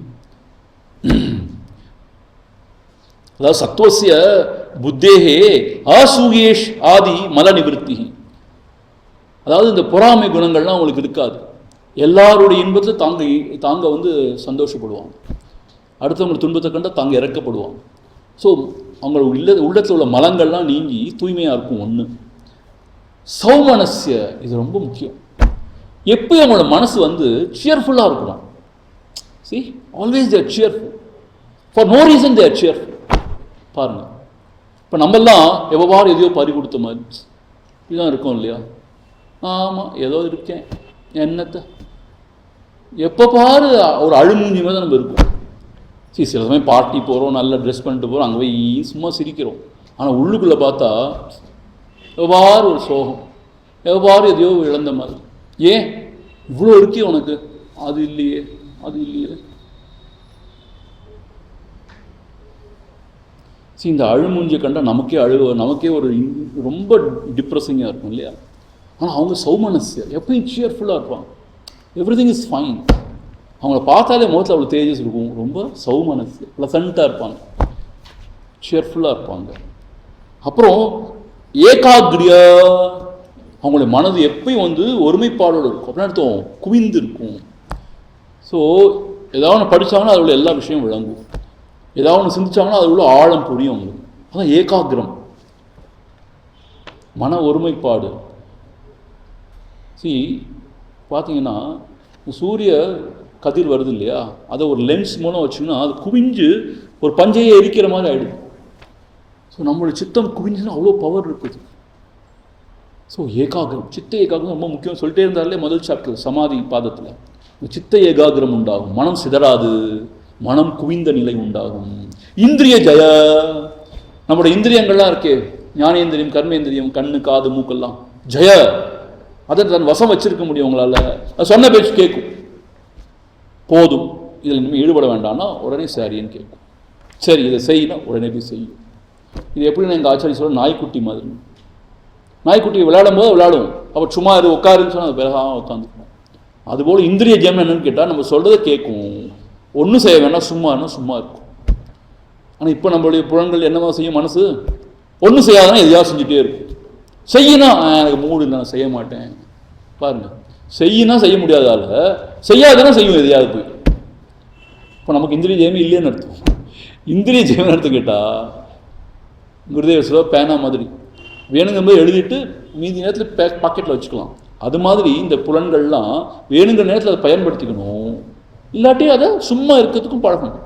A: அதாவது சத்துவசிய புத்தேகே அசூயேஷ் ஆதி மல நிவர்த்தி. அதாவது இந்த பொறாமை குணங்கள்லாம் அவங்களுக்கு இருக்காது. எல்லாருடைய இன்பத்தில் தாங்க வந்து சந்தோஷப்படுவாங்க, அடுத்தவங்க துன்பத்தை கண்டால் தாங்க இறக்கப்படுவாங்க. ஸோ அவங்க உள்ளத்தில் உள்ள மலங்கள்லாம் நீங்கி தூய்மையாக இருக்கும். ஒன்று சௌமனஸ்ய, இது ரொம்ப முக்கியம். எப்போ அவங்களோட மனசு வந்து சியர்ஃபுல்லாக இருக்கணும். See, always they are cheerful. For no reason they are cheerful. பாருங்க, இப்போ நம்மெல்லாம் எவ்வளோ எதையோ பறி கொடுத்த மாதிரி இதுதான் இருக்கும் இல்லையா? ஆமாம், ஏதோ இருக்கேன், என்னத்தை எப்போ பாரு ஒரு அழுமூஞ்சி மாதிரி தான் நம்ம இருக்கும். சில சமயம் பார்ட்டி போகிறோம், நல்லா ட்ரெஸ் பண்ணிட்டு போகிறோம், அங்கே போய் சும்மா சிரிக்கிறோம். ஆனால் உள்ளுக்குள்ளே பார்த்தா எவ்வாறு ஒரு சோகம், எவ்வாறு எதையோ இழந்த மாதிரி. ஏன் இவ்வளோ இருக்கே உனக்கு, அது இல்லையே, அது இல்லையே. இந்த அழுமூஞ்சியை கண்டால் நமக்கே ஒரு ரொம்ப டிப்ரெஸிங்காக இருக்கும் இல்லையா? ஆனால் அவங்க சௌமனஸ்ய, எப்பயும் சியர்ஃபுல்லாக இருப்பாங்க, எவ்ரிதிங் இஸ் ஃபைன். அவங்கள பார்த்தாலே முகத்தில் அவ்வளோ தேஜஸ் இருக்கும், ரொம்ப சௌமனஸ்ய, ப்ளசண்ட்டாக இருப்பாங்க, சியர்ஃபுல்லாக இருப்பாங்க. அப்புறம் ஏகாகிரிய, அவங்களுடைய மனது எப்பயும் வந்து ஒருமைப்பாடோடு இருக்கும். அப்படின்னு அர்த்தம் குவிந்து இருக்கும். ஸோ ஏதாவது ஒன்று படித்தாங்கன்னா அதில் உள்ள எல்லா விஷயம் விளங்கும், ஏதாவது ஒன்று சிந்திச்சாங்கன்னா அதில் உள்ள ஆழம் புரியும் அவங்களுக்கு. அதான் ஏகாகிரம், மன ஒருமைப்பாடு. பார்த்தீங்கன்னா சூரிய கதிர் வருது இல்லையா, அதை ஒரு லென்ஸ் மூலம் வச்சிங்கன்னா அது குவிஞ்சு ஒரு பஞ்சையை எரிக்கிற மாதிரி ஆகிடுது. ஸோ நம்மளோட சித்தம் குவிஞ்சுன்னா அவ்வளோ பவர் இருக்குது. ஸோ ஏகாகிரம், சித்த ஏகாகிரம் ரொம்ப முக்கியம். சொல்லிட்டே இருந்தாலே முதல் சாப்டர் சமாதி பாதத்தில் சித்த ஏகாகிரம் உண்டாகும், மனம் சிதறாது, மனம் குவிந்த நிலை உண்டாகும். இந்திரிய ஜெய, நம்மளோட இந்திரியங்கள்லாம் இருக்கே, ஞானேந்திரியம், கர்மேந்திரியம், கண்ணு, காது, மூக்கெல்லாம் ஜெய, அதை தன் வசம் வச்சிருக்க முடியும் உங்களால். அது சொன்ன பேச்சு கேட்கும், போதும் இதில் இனிமேல் ஈடுபட வேண்டாம்னா உடனே சரின்னு கேட்கும். சரி இதை செய்யணும், உடனே போய் செய்யும். இது எப்படின்னு எங்கள் ஆச்சாரிய சொல்ல, நாய்க்குட்டி மாதிரி. நாய்க்குட்டி விளையாடும் போது விளையாடும், அப்போ சும்மா இது உட்காருன்னு சொன்னால் அது பிறகாக உட்காந்துக்கணும். அதுபோல் இந்திரிய ஜெயம் என்னன்னு கேட்டால் நம்ம சொல்கிறத கேட்கும், ஒன்றும் செய்ய வேண்டாம், சும்மா இருக்கும். ஆனால் இப்போ நம்மளுடைய புலன்கள் என்னவா செய்யும், மனசு ஒன்றும் செய்யாதான் எதையாவது செஞ்சுட்டே இருக்கும். செய்யணும், எனக்கு மூடு இல்லை, நான் செய்ய மாட்டேன். பாருங்கள், செய்யினா செய்ய முடியாதால, செய்யாதுன்னா செய்யும் எதையாவது போய். இப்போ நமக்கு இந்திரிய ஜெயமே இல்லைன்னு அர்த்தம். இந்திரிய ஜெயம் அர்த்தம் கேட்டால் குருதேவ சொல்ல பேனா மாதிரி வேணுங்கிற போது எழுதிட்டு மீதி நேரத்தில் பாக்கெட்டில் வச்சுக்கலாம். அது மாதிரி இந்த புலன்கள்லாம் வேணுங்கிற நேரத்தில் அதை பயன்படுத்திக்கணும், இல்லாட்டி அதை சும்மா இருக்கிறதுக்கும் பழகணும்.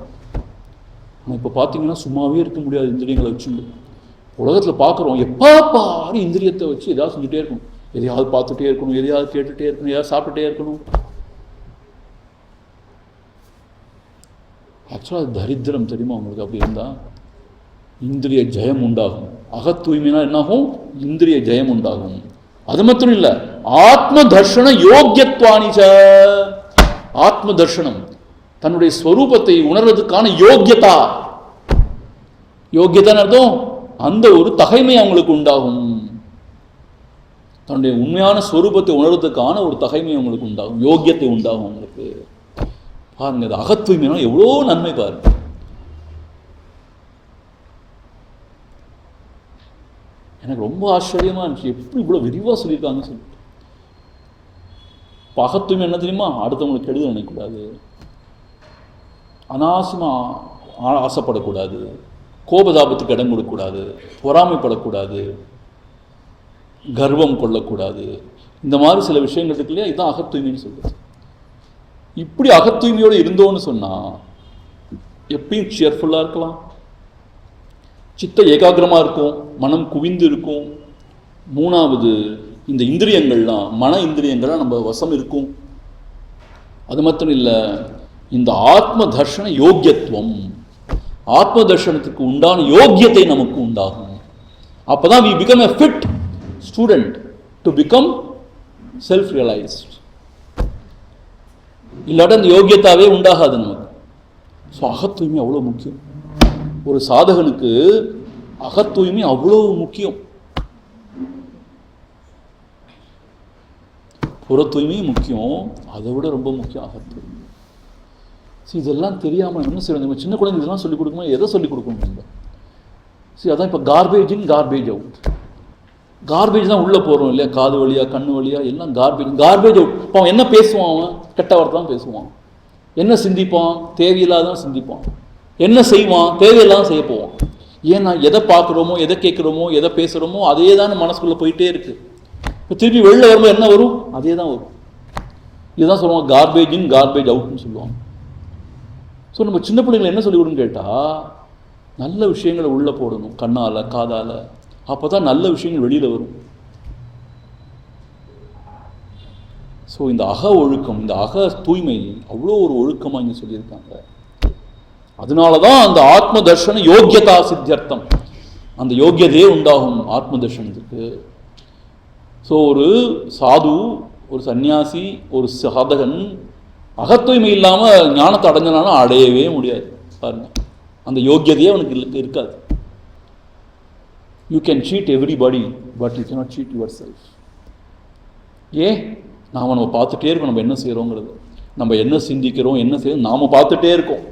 A: ஆனால் இப்போ பார்த்தீங்கன்னா சும்மாவே இருக்க முடியாது இந்திரியங்களை வச்சுட்டு. உலகத்தில் பார்க்குறோம், எப்போ பாரு இந்திரியத்தை வச்சு எதாவது செஞ்சுட்டே இருக்கணும், எதையாவது பார்த்துட்டே இருக்கணும், எதையாவது கேட்டுகிட்டே இருக்கணும், எதையாவது சாப்பிட்டுட்டே இருக்கணும். ஆக்சுவலாக அது தரித்திரம் தெரியுமா உங்களுக்கு? அப்படி இருந்தால் இந்திரிய ஜெயம் உண்டாகும். அகத்தூய்மைனா என்னாகும்? இந்திரிய ஜெயம் உண்டாகும். அது மட்டும் இல்லை, ஆத்ம தர்ஷன யோக்கியத்வானிச்ச. ஆத்ம தர்ஷனம், தன்னுடைய ஸ்வரூபத்தை உணர்வதற்கான யோக்கியதா. யோக்கியதான்னு அர்த்தம் அந்த ஒரு தகைமை அவங்களுக்கு உண்டாகும். தன்னுடைய உண்மையான ஸ்வரூபத்தை உணர்வதற்கான ஒரு தகைமை அவங்களுக்கு உண்டாகும், யோக்கியத்தை உண்டாகும் அவங்களுக்கு. பாருங்க, அது அகத்தூய்மைனா எவ்வளோ நன்மை பாருங்க. எனக்கு ரொம்ப ஆச்சரியமாக இருந்துச்சு, எப்படி இவ்வளோ விரிவாக சொல்லியிருக்காங்கன்னு சொல்லிட்டு. அகத்தூய்மை என்ன தெரியுமா? அடுத்தவங்களுக்கு கெடுதல் நினைக்கக்கூடாது, அனாவசியமாக ஆசைப்படக்கூடாது, கோபதாபத்துக்கு இடம் கொடுக்கக்கூடாது, பொறாமைப்படக்கூடாது, கர்வம் கொள்ளக்கூடாது. இந்த மாதிரி சில விஷயங்கள் இருக்கு இல்லையா, இதுதான் அகத்தூய்மைன்னு சொல்கிறது. இப்படி அகத்தூய்மையோடு இருந்தோன்னு சொன்னால் எப்பயும் சியர்ஃபுல்லாக இருக்கலாம், சித்த ஏகாகிரமாக இருக்கும், மனம் குவிந்து இருக்கும். மூணாவது, இந்த இந்திரியங்கள்லாம், மன இந்திரியங்கள்லாம் நம்ம வசம் இருக்கும். அது மட்டும் இல்லை, இந்த ஆத்ம தர்ஷன யோக்கியத்துவம், ஆத்ம தர்ஷனத்துக்கு உண்டான யோக்கியத்தை நமக்கு உண்டாகும். அப்போ தான் we become a fit student to become self realised. இல்லாட்ட அந்த யோகியத்தாவே உண்டாகாது நமக்கு. ஸோ அகத்தூய்மை அவ்வளோ முக்கியம். ஒரு சாதகனுக்கு அகத்தூய்மை அவ்வளோ முக்கியம். புற தூய்மையும் முக்கியம், அதை விட ரொம்ப முக்கியம் அகத்தூய்மை. இதெல்லாம் தெரியாமல் என்ன செய்யணும்? நம்ம சின்ன குழந்தைங்க இதெல்லாம் சொல்லிக் கொடுக்கணும். எதை சொல்லிக் கொடுக்கணும் நம்ம? அதான் இப்போ garbage in garbage out. Garbage தான் உள்ளே போகிறோம் இல்லையா, காது வழியாக கண்ணு வழியாக எல்லாம் கார்பேஜ் அவுட். இப்போ அவன் என்ன பேசுவான்? அவன் கெட்ட வார்த்தை தான் பேசுவான். என்ன சிந்திப்பான்? தேவையில்லாதான் சிந்திப்பான். என்ன செய்வான்? தேவையில்லாதான் செய்ய போவான். ஏன்னா எதை பார்க்குறோமோ, எதை கேட்குறோமோ, எதை பேசுகிறோமோ அதே தான் மனசுக்குள்ளே போயிட்டே இருக்குது. இப்போ திருப்பி வெளில வரும்போது என்ன வரும்? அதே தான் வரும். இதுதான் சொல்லுவாங்க கார்பேஜ் இன் கார்பேஜ் அவுட்னு சொல்லுவாங்க. ஸோ நம்ம சின்ன பிள்ளைங்களை என்ன சொல்லி கொடுன்னு கேட்டால், நல்ல விஷயங்களை உள்ளே போடணும் கண்ணால் காதால். அப்போ தான் நல்ல விஷயங்கள் வெளியில் வரும். ஸோ இந்த அக ஒழுக்கம், இந்த அக தூய்மை அவ்வளோ ஒரு ஒழுக்கமாக இங்கே சொல்லியிருக்காங்க. அதனால தான் அந்த ஆத்ம தர்ஷன யோக்கியதா சித்தியர்த்தம், அந்த யோக்கியதையே உண்டாகும் ஆத்ம தர்ஷனத்துக்கு. ஸோ ஒரு சாது, ஒரு சன்னியாசி, ஒரு சாதகன் அகத்தூய்மை இல்லாமல் ஞானத்தை அடைஞ்சனாலும் அடையவே முடியாது. பாருங்க, அந்த யோக்கியதையே அவனுக்கு இருக்காது. You can cheat everybody but you cannot cheat yourself. நம்ம பார்த்துட்டே இருக்கோம் நம்ம என்ன செய்கிறோங்கிறது, நம்ம என்ன சிந்திக்கிறோம், என்ன செய்யறோம் நாம் பார்த்துட்டே இருக்கோம்.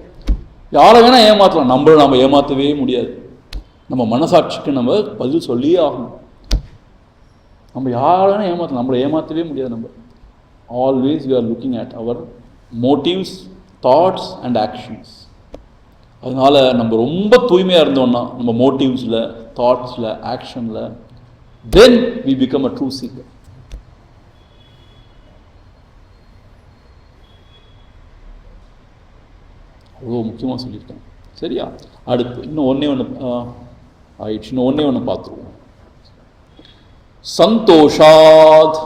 A: யாரை வேணால் ஏமாற்றலாம், நம்ம ஏமாற்றவே முடியாது. நம்ம மனசாட்சிக்கு நம்ம பதில் சொல்லியே ஆகணும். நம்ம யாரை வேணால் ஏமாற்றலாம், நம்மளை ஏமாற்றவே முடியாது. நம்ம always we are looking at our motives, thoughts and actions. அதனால் நம்ம ரொம்ப தூய்மையாக இருந்தோம்னா நம்ம மோட்டிவ்ஸில், தாட்ஸில், ஆக்ஷனில், then we become a true seeker. அவ்வளோ முக்கியமாக சொல்லியிருக்கேன். சரியா? அடுத்து இன்னும் ஒன்றே ஒன்று பார்த்துருவோம். சந்தோஷாத்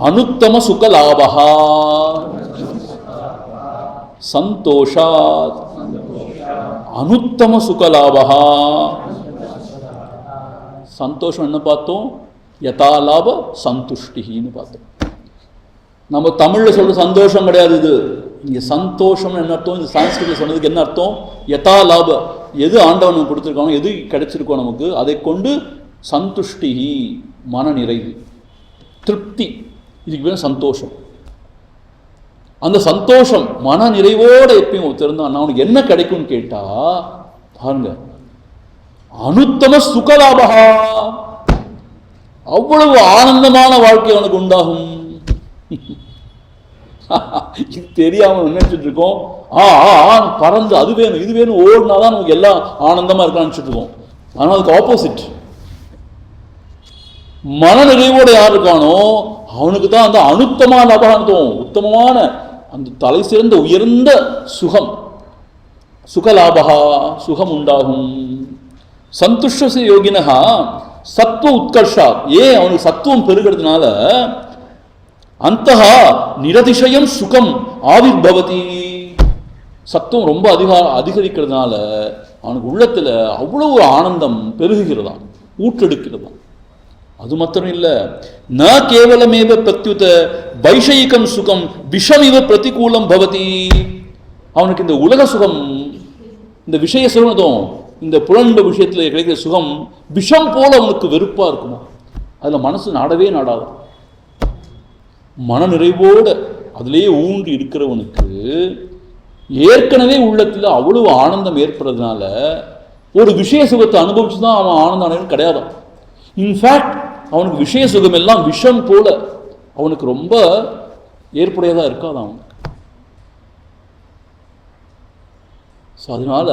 A: அனுத்தம சுகலாபஹா. சந்தோஷாத் அனுத்தம சுகலாபஹா. சந்தோஷம் என்ன பார்த்தோம்? யதாலாப சந்துஷ்டின்னு பார்த்தோம். நம்ம தமிழில் சொல்கிற சந்தோஷம் கிடையாது இது. இங்கே சந்தோஷம் என்ன அர்த்தம்? இந்த சான்ஸ்கிரிட்டில் சொன்னதுக்கு என்ன அர்த்தம்? யதாலாப, எது ஆண்டவன் நமக்கு கொடுத்துருக்காங்க, எது கிடைச்சிருக்கோம் நமக்கு, அதை கொண்டு சந்துஷ்டி, மன நிறைவு, திருப்தி, இதுக்கு பேர் சந்தோஷம். அந்த சந்தோஷம் மன நிறைவோடு எப்பயும் திறந்தான் அவனுக்கு என்ன கிடைக்கும்னு கேட்டா பாருங்க, அனுத்தம சுகலாபகா, அவ்வளவு ஆனந்தமான வாழ்க்கை அவனுக்கு உண்டாகும். இது தெரியாம நினைச்சிட்டு இருக்கோம். பறந்து அது வேணும் இது வேணும் ஓடினாதான் நமக்கு எல்லாம் ஆனந்தமா இருக்கான்னு நினைச்சிட்டு இருக்கோம். ஆனால் அதுக்கு ஆப்போசிட், மன நிறைவோட யார் இருக்கானோ அவனுக்கு தான் அந்த அனுத்தமான லாபம், உத்தமமான அந்த தலை சிறந்த உயர்ந்த சுகம், சுகலாபகா, சுகம் உண்டாகும். சந்துஷ்ட யோகினஹா சத்துவ உத்கர்ஷா, அவனுக்கு சத்துவம் பெருகிறதுனால அந்தஹா நிரதிசயம் சுகம் ஆவிர்பவதி. சத்துவம் ரொம்ப அதிகரிக்கிறதுனால அவனுக்கு உள்ளத்துல அவ்வளவு ஆனந்தம் பெருகுகிறதாம், ஊற்றெடுக்கிறதாம். அது மாத்திரம் இல்ல, ந கேவலமேவ பிரத்யுத வைஷயிகம் சுகம் விஷமிவ பிரதிகூலம் பவதி. அவனுக்கு இந்த உலக சுகம், இந்த விஷய சுகம், இந்த புலன்ப விஷயத்துல கிடைக்கிற சுகம் விஷம் போல அவனுக்கு வெறுப்பா இருக்குமா, அதுல மனசு நாடவே நாடாது. மன நிறைவோடு அதிலேயே ஊன்றி இருக்கிறவனுக்கு ஏற்கனவே உள்ளத்தில் அவ்வளவு ஆனந்தம் ஏற்படுறதுனால ஒரு விஷய சுகத்தை அனுபவிச்சு தான் அவன் ஆனந்தம் அடையணும் கிடையாதான். இன்ஃபேக்ட் அவனுக்கு விஷய சுகம் எல்லாம் விஷம் போல அவனுக்கு ரொம்ப ஏற்புடையதாக இருக்காது அவனுக்கு. ஸோ அதனால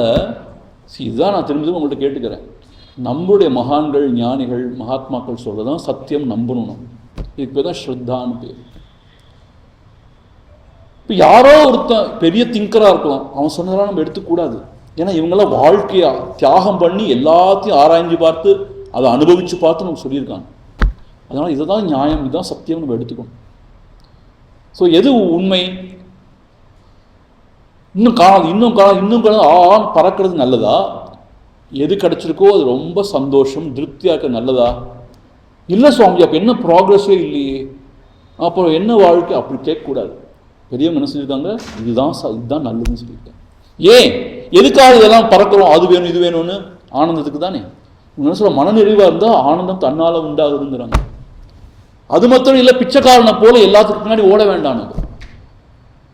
A: இதுதான் நான் திரும்ப உங்கள்கிட்ட கேட்டுக்கிறேன், நம்மளுடைய மகான்கள், ஞானிகள், மகாத்மாக்கள் சொல்றதான் சத்தியம் நம்பணும். நம்ம இதுக்கு பேர் தான் ஸ்ரத்தான்னு பேர். இப்போ யாரோ ஒருத்தன் பெரிய திங்கராக இருக்கலாம், அவன் சொன்னதெல்லாம் நம்ம எடுத்துக்கூடாது. ஏன்னா இவங்கெல்லாம் வாழ்க்கையா தியாகம் பண்ணி எல்லாத்தையும் ஆராய்ஞ்சு பார்த்து அதை அனுபவித்து பார்த்து நம்ம சொல்லியிருக்காங்க. அதனால் இதை தான் நியாயம், இதுதான் சத்தியம் நம்ம எடுத்துக்கணும். ஸோ எது உண்மை? இன்னும் காணாது பறக்கிறது நல்லதா? எது கிடைச்சிருக்கோ அது ரொம்ப சந்தோஷம் திருப்தியாக இருக்க நல்லதா? இல்லை சுவாமி, அப்போ என்ன ப்ராக்ரஸே இல்லையே, அப்புறம் என்ன வாழ்க்கை? அப்படி கேட்கக்கூடாது. பெரியவங்க என்ன செஞ்சுருக்காங்க, இதுதான் நல்லதுன்னு சொல்லியிருக்காங்க. ஏன் எதுக்காக இதெல்லாம் பறக்கிறோம், அது வேணும் இது வேணும்னு? ஆனந்தத்துக்கு தானே. என்ன சொல்ல, மனநிறைவாக இருந்தால் ஆனந்தம் தன்னால் உண்டாகுதுங்கிறாங்க. அது மாத்திரம் இல்லை, பிச்சைக்காரனை போல எல்லாத்துக்கு பின்னாடி ஓட வேண்டாம்.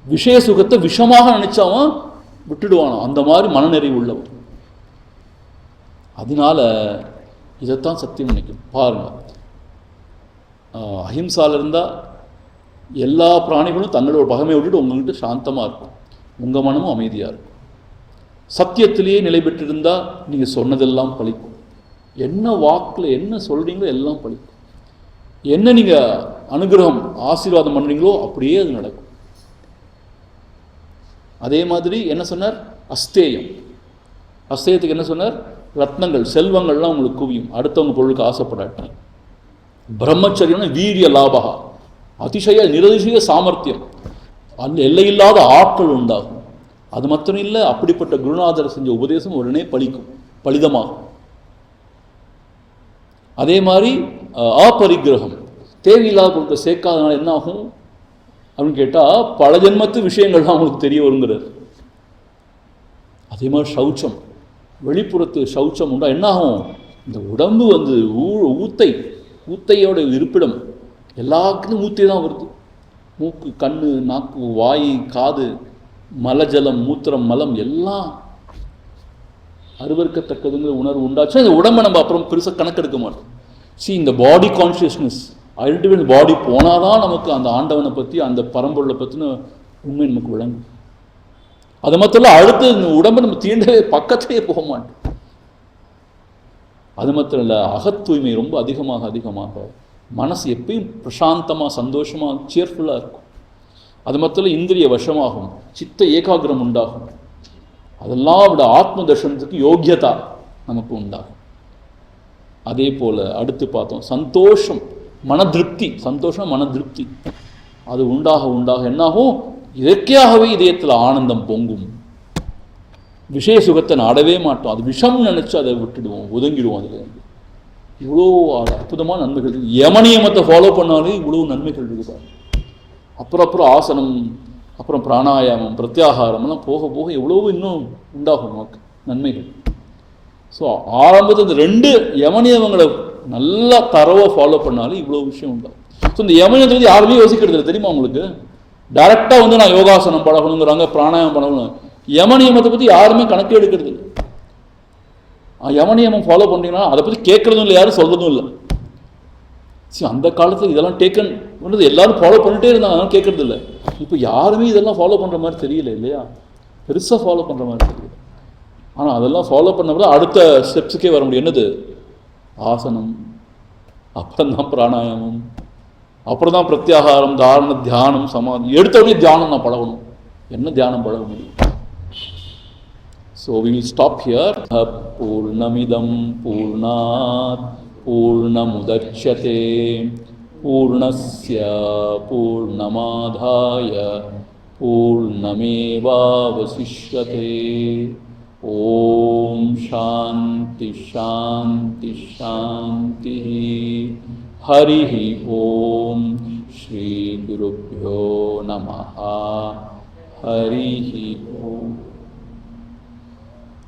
A: விஷய சுகத்தை விஷமாக நினைச்சவன் விட்டுடுவானோ அந்த மாதிரி மனநிறைவு உள்ளவன். அதனால இதைத்தான் சத்தியம் நினைக்கும். பாருங்க, அஹிம்சால இருந்தால் எல்லா பிராணிகளும் தங்களோட பகைமை விட்டுட்டு உங்ககிட்ட சாந்தமாக இருக்கும், உங்கள் மனமும் அமைதியாக இருக்கும். சத்தியத்திலேயே நிலை பெற்றிருந்தால் நீங்கள் சொன்னதெல்லாம் பழிக்கும். என்ன வாக்கில் என்ன சொல்கிறீங்களோ எல்லாம் பழிக்கும். என்ன நீங்கள் அனுகிரகம் ஆசீர்வாதம் பண்ணுறீங்களோ அப்படியே அது நடக்கும். அதே மாதிரி என்ன சொன்னார், அஸ்தேயம். அஸ்தேயத்துக்கு என்ன சொன்னார், ரத்னங்கள் செல்வங்கள்லாம் உங்களுக்கு குவியும், அடுத்தவங்க பொருளுக்கு ஆசைப்படாட்டாங்க. பிரம்மச்சரியம்னா வீரிய லாபகா, அதிசய நிரதிசய சாமர்த்தியம், அந்த எல்லையில்லாத ஆற்றல் உண்டாகும். அது மாத்திரம் இல்லை, அப்படிப்பட்ட குருநாதர் செஞ்ச உபதேசம் உடனே பலிதமாகும். அதே மாதிரி அப்பரிகிரகம், தேவையில்லாத பொருட்கள் சேர்க்காதனால என்ன ஆகும் அப்படின்னு கேட்டால் பல ஜென்மத்து விஷயங்கள்லாம் அவங்களுக்கு தெரிய வருங்கிறது. அதே மாதிரி சௌச்சம், வெளிப்புறத்து சௌச்சம் உண்டா என்ன ஆகும், இந்த உடம்பு வந்து ஊத்தையோட இருப்பிடம், எல்லாத்துக்கும் ஊத்தை தான் வருது. மூக்கு, கண், நாக்கு, வாய், காது, மலஜலம், மூத்திரம், மலம் எல்லாம் அருவருக்கத்தக்கதுங்கிற உணர்வு உண்டாச்சு. இந்த உடம்பை நம்ம அப்புறம் பெருசாக கணக்கெடுக்க மாட்டோம். இந்த பாடி கான்ஷியஸ்னஸ் ஐடென்டிஃபை பாடி போனால் தான் நமக்கு அந்த ஆண்டவனை பற்றி அந்த பரம்பொருளை பற்றின உண்மை நமக்கு விளங்கும். அது மாத்திரம் அடுத்து இந்த உடம்பை நம்ம தீண்டவே பக்கத்திலேயே போக மாட்டோம். அது மாத்திரம் இல்லை, அகத்தூய்மை ரொம்ப அதிகமாக மனசு எப்பயும் பிரசாந்தமாக சந்தோஷமாக சேர்ஃபுல்லாக இருக்கும். அது மாத்திரம் இந்திரிய வசமாகும், சித்த ஏகாகிரம் உண்டாகும். அதெல்லாம் விட ஆத்ம தர்ஷனத்துக்கு யோக்கியதா நமக்கு உண்டாகும். அதே போல் அடுத்து பார்த்தோம் சந்தோஷம், மன திருப்தி. சந்தோஷம் மன திருப்தி அது உண்டாக என்னாகும், இயற்கையாகவே இதயத்தில் ஆனந்தம் பொங்கும். விஷய சுகத்தை நாடவே மாட்டோம், அது விஷம் நினச்சி அதை விட்டுடுவோம், ஒதுங்கிடுவோம். அதில் இவ்வளோ அற்புதமான நன்மைகள் இருக்குது. யமனியமத்தை ஃபாலோ பண்ணாலே இவ்வளோ நன்மைகள் இருக்குது. அப்புறம் ஆசனம், அப்புறம் பிராணாயாமம், பிரத்யாகாரம்லாம் போக போக எவ்வளோ இன்னும் உண்டாகும் நமக்கு நன்மைகள். ஸோ ஆரம்பத்தில் இந்த 2 யமனியமங்களை நல்லா தரவாக ஃபாலோ பண்ணாலும் இவ்வளோ விஷயம் உண்டாகும். ஸோ இந்த யமனியத்தை வந்து யாருமே யோசிக்கிறது இல்லை தெரியுமா உங்களுக்கு? டைரெக்டாக வந்து நான் யோகாசனம் பழகணுங்கிறாங்க, பிராணாயாமம் பழகணும். யமனியமத்தை பற்றி யாருமே கணக்கே எடுக்கிறது இல்லை. யமனியமம் ஃபாலோ பண்ணுறீங்கன்னா அதை பற்றி கேட்குறதும் இல்லை, யாரும் சொல்கிறதும் இல்லை. அந்த காலத்தில் இதெல்லாம் டேக்கன் பண்ணுறது எல்லாரும் ஃபாலோ பண்ணிட்டே இருந்தாங்க, அதெல்லாம் கேட்கறது இல்லை. இப்போ யாருமே இதெல்லாம் ஃபாலோ பண்ணுற மாதிரி தெரியல இல்லையா, பெருசாக ஃபாலோ பண்ணுற மாதிரி தெரியல. ஆனால் அதெல்லாம் ஃபாலோ பண்ண அடுத்த ஸ்டெப்ஸுக்கே வர முடியும். என்னது? ஆசனம், அப்புறம் தான் பிராணாயாமம், அப்புறம் தான் பிரத்யாகாரம், தாரண, தியானம், சமாதி. எடுத்தபடியே தியானம் நான் பழகணும். என்ன தியானம் பழக முடியும்? So we will stop here. Purnamidam Purnat Purnamudachyate Purnasya Purnamadhaya Purnameva Vasishyate. Om Shanti Shanti Shanti. Harihi Om. Shri Gurubhyo Namaha. Harihi Om.